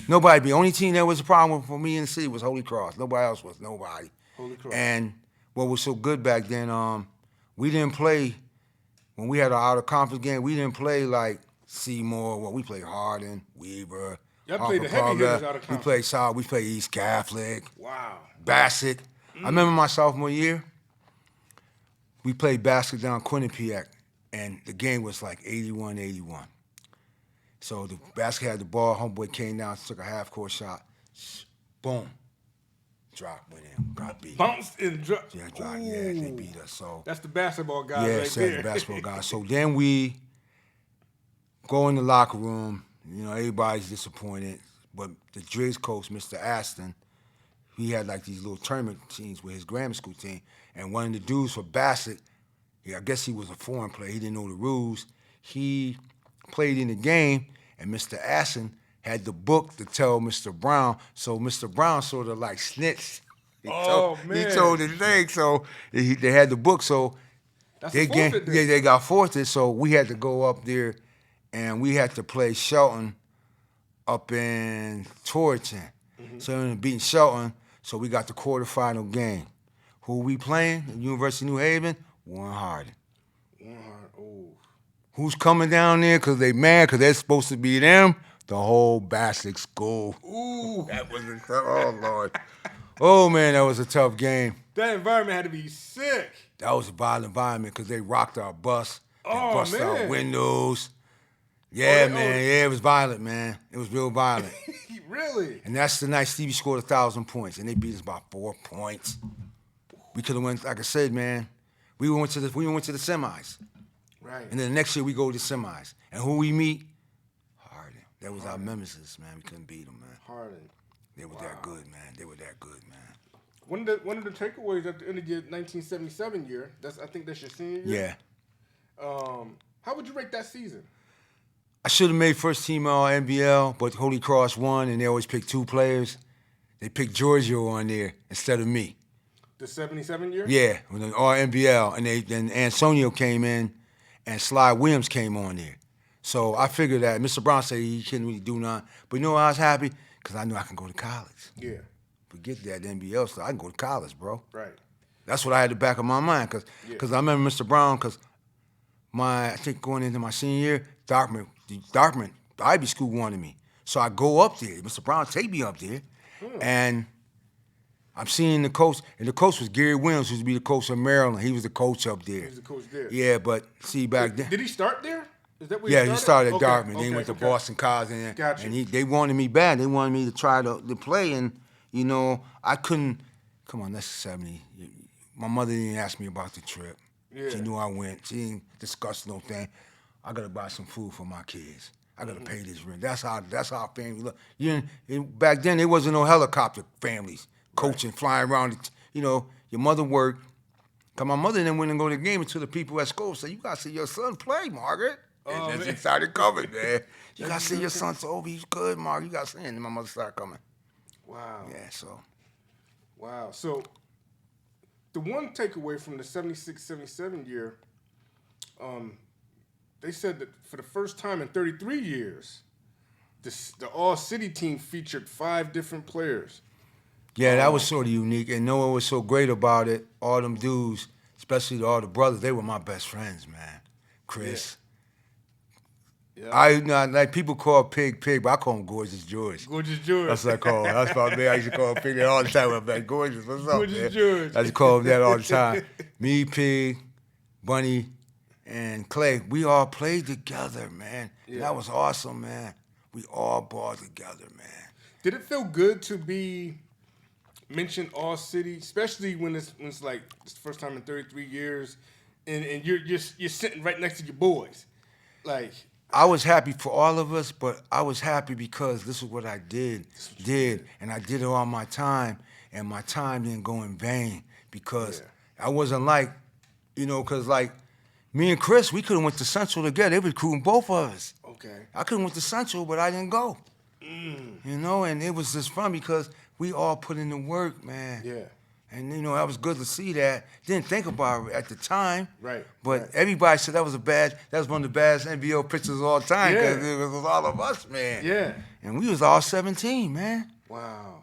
Nobody. The only team that was a problem for me in the city was Holy Cross. Nobody else was. Nobody. Holy Cross. And what was so good back then, we didn't play, when we had our out-of-conference game, we didn't play like Seymour. Well, we played Hardin, Weaver, y'all played the heavy hitters out of conference. We played South. We played East Catholic. Wow. Bassett. I remember my sophomore year, we played Bassett down Quinnipiac, and the game was like 81-81. So the Bassett had the ball, homeboy came down, took a half-court shot, boom. Drop, went in, got beat. Bounced and dropped. Yeah, dropped. Yeah, they beat us. So that's the basketball guy right there. Yeah, the basketball guy. So then we go in the locker room. You know, everybody's disappointed. But the Driggs coach, Mr. Aston, he had like these little tournament teams with his grammar school team. And one of the dudes for Bassett, I guess he was a foreign player. He didn't know the rules. He played in the game, and Mr. Aston had the book to tell Mr. Brown, so Mr. Brown sort of like snitched. He told the thing, so they had the book, so they got forfeited, so we had to go up there, and we had to play Shelton up in Torrington. So we ended up beating Shelton. So we got the quarterfinal game. Who we playing? The University of New Haven? Warren Harding. Oh. Who's coming down there because they mad because they're supposed to be them? The whole bastard school. Ooh. That was a tough, oh, Lord. Oh, man, that was a tough game. That environment had to be sick. That was a violent environment because they rocked our bus. They busted our man. windows. Yeah, man. Yeah, it was violent, man. It was real violent. Really? And that's the night Stevie scored 1,000 points, and they beat us by 4 points. We could have went, like I said, man, we went to the semis. Right. And then the next year we go to the semis. And who we meet? Harding. That was our nemesis, man. We couldn't beat them, man. Harding. They were that good, man. They were that good, man. One of the takeaways at the end of your 1977 year, I think that's your senior year. Yeah. How would you rate that season? I should have made first team all NBL, but Holy Cross won, and they always pick 2 players. They picked Giorgio on there instead of me. The 77 year? Yeah, when the all NBL, and then Antonio came in, and Sly Williams came on there. So I figured that Mr. Brown said he couldn't really do nothing, but you know I was happy because I knew I can go to college. Yeah. Forget that NBL stuff. I can go to college, bro. Right. That's what I had to back of my mind because I remember Mr. Brown because I think going into my senior year, Dartmouth, the Ivy School wanted me. So I go up there. Mr. Brown take me up there, and I'm seeing the coach, and the coach was Gary Williams, who used to be the coach of Maryland. He was the coach up there. He was the coach there. Yeah, but see back then. Did he start there? Is that where He started at Dartmouth. Then he went to okay. Boston College, and Gotcha. they wanted me bad. They wanted me to try to play, and you know I couldn't. Come on, that's 70. My mother didn't ask me about the trip. Yeah. She knew I went. She didn't discuss no thing. I gotta buy some food for my kids. I gotta pay this rent. That's how family look. Back then there wasn't no helicopter families coaching, flying around. Your mother worked. Cause my mother didn't went and go to the game until the people at school said, "You gotta see your son play, Margaret." And then she started coming, man. You gotta see your son, Toby. He's good, Margaret. You gotta see him. And then my mother started coming. Wow. Yeah, so. Wow. So the one takeaway from the 76-77 year, they said that for the first time in 33 years, the all-city team featured 5 different players. Yeah, that was sort of unique. And know what was so great about it? All them dudes, especially all the brothers, they were my best friends, man. Chris. Yeah. Like people call Pig, but I call him Gorgeous George. Gorgeous George. That's what I call him. That's my man. I used to call him Pig all the time. I'm like, Gorgeous, what's up, Gorgeous man? George. I used to call him that all the time. Me, Pig, Bunny, and Clay, we all played together, man. Yeah. That was awesome, man. We all balled together, man. Did it feel good to be mentioned all city, especially when it's like it's the first time in 33 years, and you're sitting right next to your boys, like. I was happy for all of us, but I was happy because this is what I did, and I did it all my time, and my time didn't go in vain because I wasn't like, because like me and Chris, we could have went to Central together. They were recruiting both of us. Okay. I could have went to Central, but I didn't go. And it was just fun because we all put in the work, man. Yeah. And, that was good to see that. Didn't think about it at the time. Right. But everybody said that was one of the best NBL pictures of all time because it was all of us, man. Yeah. And we was all 17, man. Wow.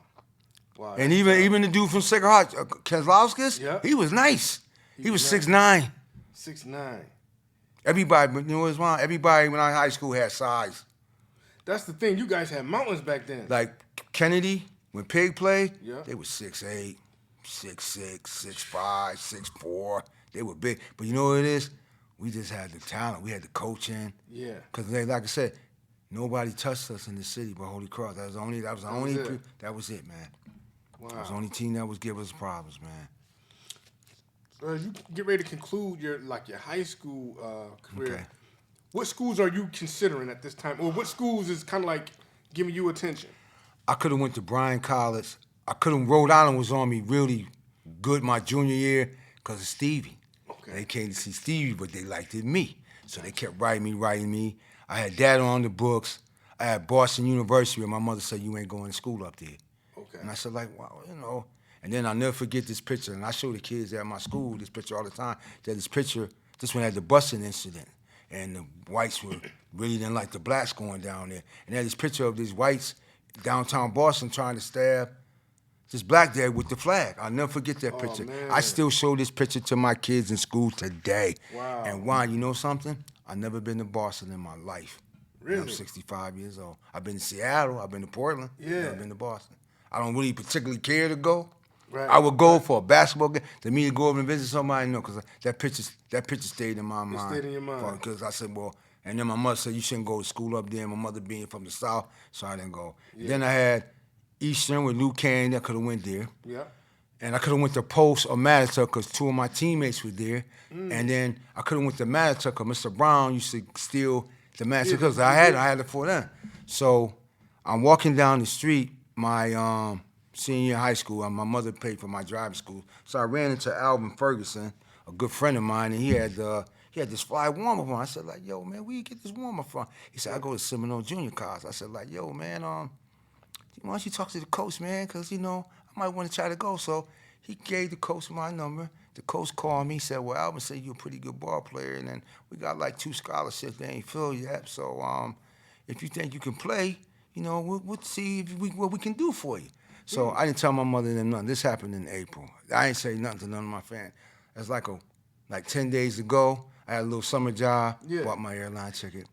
And even the dude from Sacred Heart, Keselowskis, he was nice. He was 6'9". 6'9". Everybody, what's wrong? Everybody when I was in high school had size. That's the thing. You guys had mountains back then. Like Kennedy, when Pig played, Yeah. they were 6'8". 6'6", 6'5", 6'4". They were big. But you know what it is? We just had the talent. We had the coaching. Yeah. Because like I said, nobody touched us in the city but Holy Cross. That was it, man. Wow. That was the only team that was giving us problems, man. You get ready to conclude your high school career. Okay. What schools are you considering at this time? Or what schools is kind of like giving you attention? I could have went to Bryan College. Rhode Island was on me really good my junior year because of Stevie. Okay. They came to see Stevie, but they liked it me. So they kept writing me. I had data on the books. I had Boston University, and my mother said, "You ain't going to school up there." Okay. And I said, wow, And then I'll never forget this picture, and I show the kids at my school this picture all the time. This one had the busing incident, and the whites really didn't like the blacks going down there. And they had this picture of these whites downtown Boston trying to stab this black dad with the flag. I'll never forget that picture. Man. I still show this picture to my kids in school today. Wow. And why? You know something? I've never been to Boston in my life. Really? I'm 65 years old. I've been to Seattle. I've been to Portland. Yeah. Never been to Boston. I don't really particularly care to go. Right. I would go for a basketball game. To me, to go over and visit somebody, no, because that picture stayed in my mind. It stayed in your mind. Because I said, well, and then my mother said, you shouldn't go to school up there. My mother being from the South, so I didn't go. Yeah. Then I had Eastern with Luke Kane. I could have went there. Yeah. And I could have went to Post or Matatuck because two of my teammates were there. And then I could have went to Matatuck because Mr. Brown used to steal the Matatuck because I had it for them. So I'm walking down the street, my senior year of high school, and my mother paid for my driving school. So I ran into Alvin Ferguson, a good friend of mine, and he had this fly warm-up on. I said, like, yo, man, where you get this warm-up from? He said, I go to Seminole Junior College. I said, like, yo, man, why don't you talk to the coach, man? Because, I might want to try to go. So he gave the coach my number. The coach called me, said, well, Alvin said you're a pretty good ball player, and then we got like 2 scholarships they ain't filled yet. So if you think you can play, we'll see what we can do for you. So I didn't tell my mother nothing. This happened in April. I ain't say nothing to none of my fans. That's like 10 days ago, I had a little summer job, bought my airline ticket,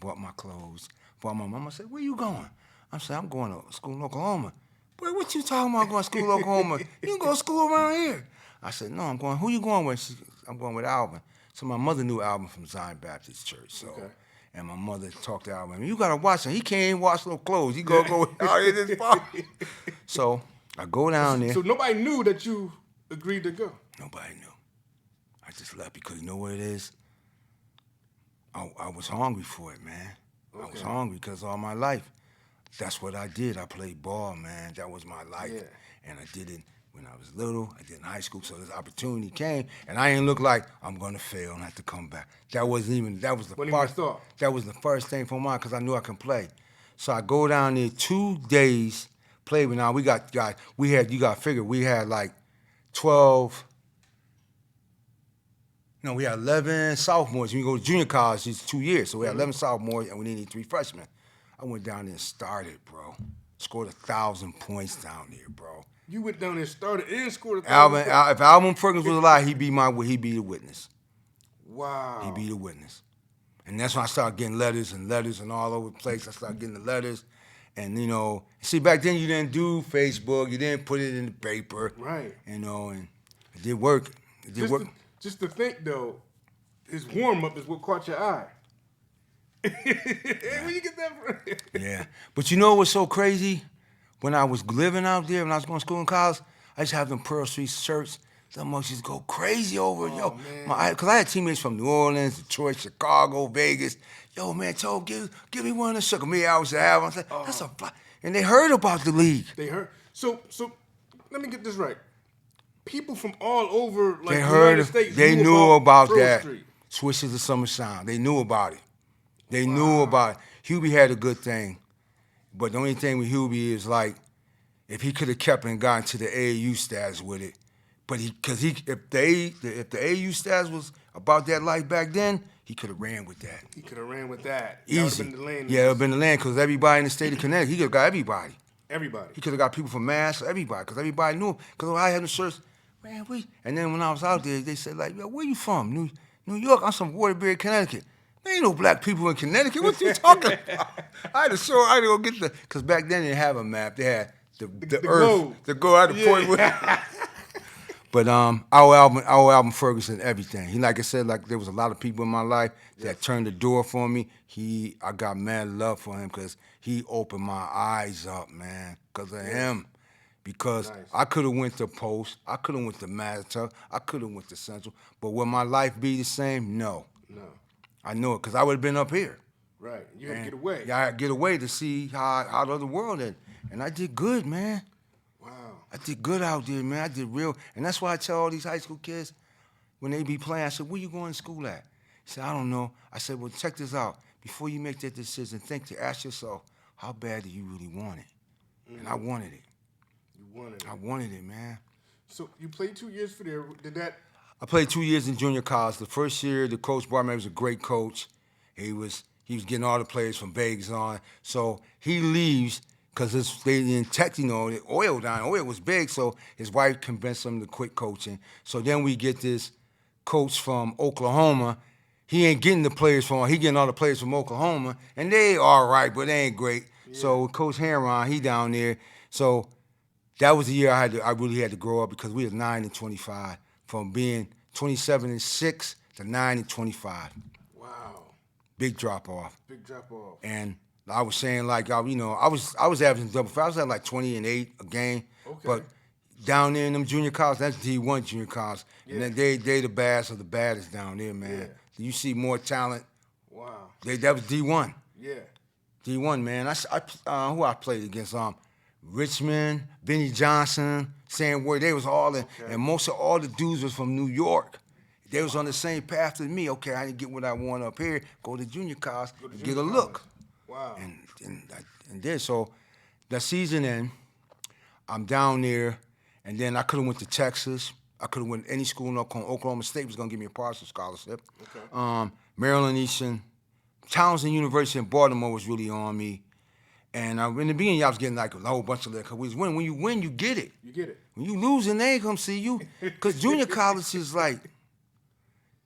bought my clothes, bought my mama. said, where you going? I said, I'm going to school in Oklahoma. Boy, what you talking about going to school in Oklahoma? You can go to school around here. I said, no, I'm going. Who you going with? I'm going with Alvin. So my mother knew Alvin from Zion Baptist Church. So, and my mother talked to Alvin. You got to watch him. He can't even wash no clothes. He go out in his pocket. So I go down there. So nobody knew that you agreed to go? Nobody knew. I just left because you know what it is? I was hungry for it, man. I was hungry because all my life, that's what I did. I played ball, man. That was my life. Yeah. And I did it when I was little. I did in high school. So this opportunity came, and I ain't look like I'm going to fail and have to come back. That was the first thing for mine because I knew I can play. So I go down there 2 days, play. But now we had like 12. No, we had 11 sophomores. When you go to junior college, it's 2 years. So we had 11 sophomores, and we needed 3 freshmen. I went down there and started, bro. Scored 1,000 points down there, bro. You went down there, started, and scored 1,000 points? If Alvin Ferguson was alive, he'd be the witness. Wow. He'd be the witness. And that's when I started getting letters and all over the place. I started getting the letters. And, see, back then you didn't do Facebook. You didn't put it in the paper. Right. And it did work. Just to think, though, his warm-up is what caught your eye. Where you get that from? Yeah. But you know what's so crazy? When I was living out there, when I was going to school and college, I used to have them Pearl Street shirts. Them much just go crazy over it. Yo, because I had teammates from New Orleans, Detroit, Chicago, Vegas. Yo, man, Toby, give me one of the sugar. Me, I was having. I was like, that's a fly. And they heard about the league. They heard. So let me get this right. People from all over, like, the United States, they knew about Pearl that. Street. Swishes of Summer Sound. They knew about it. They knew about it. Hubie had a good thing. But the only thing with Hubie is, like, if he could have kept and gotten to the AAU status with it, but if the AAU status was about that life back then, he could have ran with that. He could have ran with that. Easy. That would have been the land. Yeah, it would have been the land because everybody in the state of Connecticut, he could have got everybody. Everybody. He could have got people from Mass, everybody, because everybody knew him. Because I had the shirts, man, and then when I was out there, they said, like, yo, where you from? New York? I'm from Waterbury, Connecticut. There ain't no black people in Connecticut. What you talking about? I had to go get because back then they didn't have a map. They had the earth to go out the point with. But our Alvin Ferguson, everything. He, like I said, like there was a lot of people in my life that turned the door for me. I got mad love for him because he opened my eyes up, man, because of him. Because I could have went to Post, I could have went to Matatuck, I could have went to Central, but will my life be the same? No. I know it because I would have been up here. Right. You had to get away. Yeah, I had to get away to see how the other world is. And I did good, man. Wow. I did good out there, man. I did real. And that's why I tell all these high school kids, when they be playing, I said, where you going to school at? He said, I don't know. I said, well, check this out. Before you make that decision, ask yourself, how bad do you really want it? And I wanted it. You wanted it. I wanted it, man. So you played 2 years for there. Did that... I played 2 years in junior college. The first year, the coach Bartman was a great coach. He was getting all the players from Vegas on. So he leaves. because they in tech, the oil was big, so his wife convinced him to quit coaching. So then we get this coach from Oklahoma. He ain't getting the players he getting all the players from Oklahoma, and they all right, but they ain't great. Yeah. So with Coach Heron, he down there. So that was the year I really had to grow up because we was 9-25, from being 27-6 to 9-25. Wow. Big drop off. Big drop off. And I was saying I was averaging double figures. I was at like 20-8 a game. Okay. But down there in them junior colleges, that's D1 junior colleges. Yeah. And then they the baddest of the baddest down there, man. Yeah. You see more talent. Wow. That was D1. Yeah. D1, man. Who I played against? Richmond, Benny Johnson, Sam Ward. They was all in, and most of all the dudes was from New York. They was on the same path as me. Okay, I didn't get what I want up here. Go to junior college and get a look. Wow. And then so that season end, I'm down there, and then I could have went to Texas. I could have went any school in Oklahoma State was gonna give me a partial scholarship. Okay. Maryland Eastern, Townsend University in Baltimore was really on me. And in the beginning, I was getting like a whole bunch of that. When you win, you get it. You get it. When you lose, and they ain't come see you. Because junior college is like,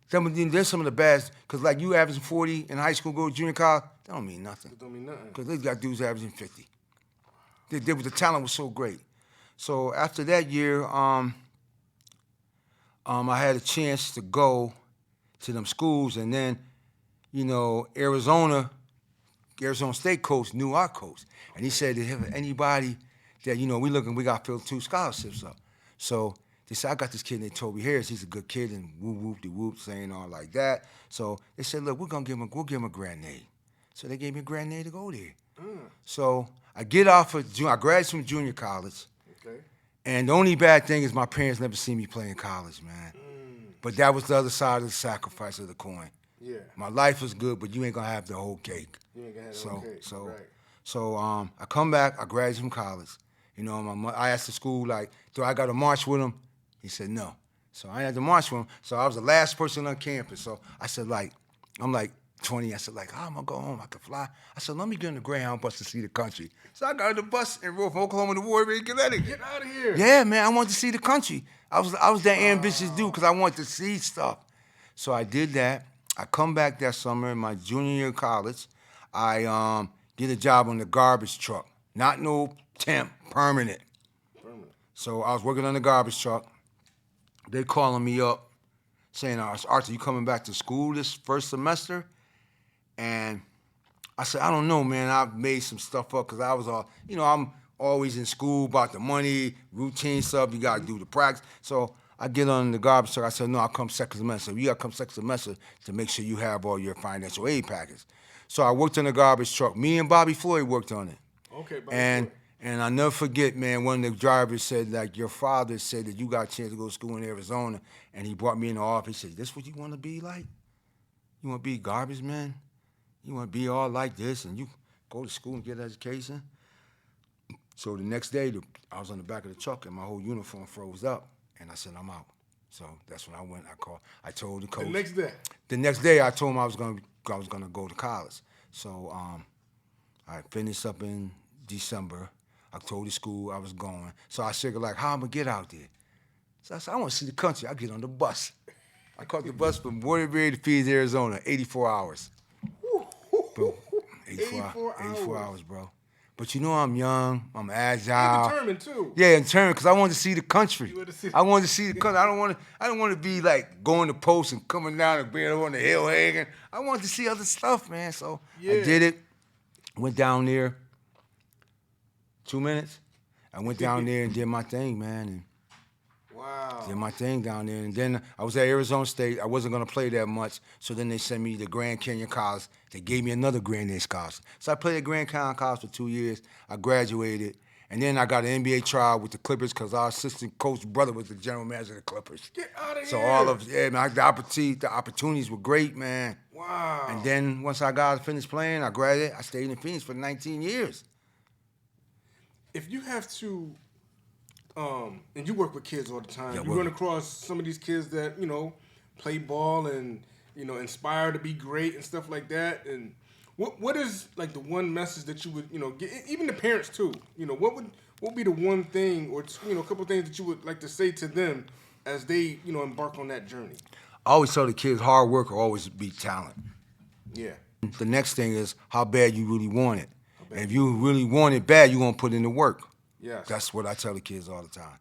there's some of the best. Because like you averaging 40 in high school, go to junior college, that don't mean nothing. It don't mean nothing. Because they got dudes averaging 50. The talent was so great. So after that year, I had a chance to go to them schools, and then, Arizona State coach knew our coach, and he said, if anybody that, we got to fill 2 scholarships up. So they said, I got this kid named Toby Harris. He's a good kid, and whoop-de-whoop, saying all like that. So they said, look, we'll give him a grad name. So they gave me a grad name to go there. So I get off I graduated from junior college. Okay. And the only bad thing is my parents never seen me play in college, man. But that was the other side of the sacrifice of the coin. Yeah. My life was good, but you ain't gonna have the whole cake. You ain't gonna have the whole cake. So I come back, I graduated from college. I asked the school, like, do I got to march with him? He said no. So I had to march with him. So I was the last person on campus. So I said, I'm like 20. I said, I'm gonna go home. I could fly. I said, let me get on the Greyhound bus to see the country. So I got on the bus and rode from Oklahoma to Warrior, Connecticut. Get out of here. Yeah, man, I wanted to see the country. I was that ambitious dude because I wanted to see stuff. So I did that. I come back that summer in my junior year of college. I get a job on the garbage truck. Not no temp, permanent. So I was working on the garbage truck. They calling me up saying, Arthur, you coming back to school this first semester? And I said, I don't know, man. I've made some stuff up because I was I'm always in school about the money, routine stuff. You got to do the practice. So I get on the garbage truck. I said, no, I'll come second semester. You got to come second semester to make sure you have all your financial aid package. So I worked on the garbage truck. Me and Bobby Floyd worked on it. Okay, Bobby Floyd. And I'll never forget, man, one of the drivers said, your father said that you got a chance to go to school in Arizona, and he brought me in the office. He said, this what you want to be like? You want to be garbage man? You want to be all like this, and you go to school and get an education? So the next day, I was on the back of the truck, and my whole uniform froze up, and I said, I'm out. So that's when I went. I told the coach. The next day? The next day, I told him I was gonna go to college. So I finished up in December. I told the school I was going. So I figured, how I'm going to get out there? So I said, I want to see the country. I get on the bus. I caught the bus from Waterbury to Phoenix, Arizona, 84 hours. Bro, 84 hours, bro. But I'm young. I'm agile. You're determined, too. Yeah, determined, because I wanted to see the country. I wanted to see the country. I don't want to be, going to post and coming down and being on the hill hanging. I wanted to see other stuff, man. So I did it. Went down there. 2 minutes. I went down there and did my thing, man. And wow. Did my thing down there. And then I was at Arizona State. I wasn't going to play that much. So then they sent me to Grand Canyon College. They gave me another Grand Canyon Scholarship. So I played at Grand Canyon College for 2 years. I graduated. And then I got an NBA trial with the Clippers because our assistant coach's brother was the general manager of the Clippers. Get out of here. So man, the opportunities were great, man. Wow. And then once I got finished playing, I graduated. I stayed in Phoenix for 19 years. If you have to, and you work with kids all the time, you run across some of these kids that, play ball and, inspire to be great and stuff like that. And What is like the one message that you would get, even the parents too? What would be the one thing or a couple of things that you would like to say to them as they embark on that journey? I always tell the kids hard work will always beat talent. Yeah. The next thing is how bad you really want it. And if you really want it bad, you're gonna put in the work. Yes. That's what I tell the kids all the time.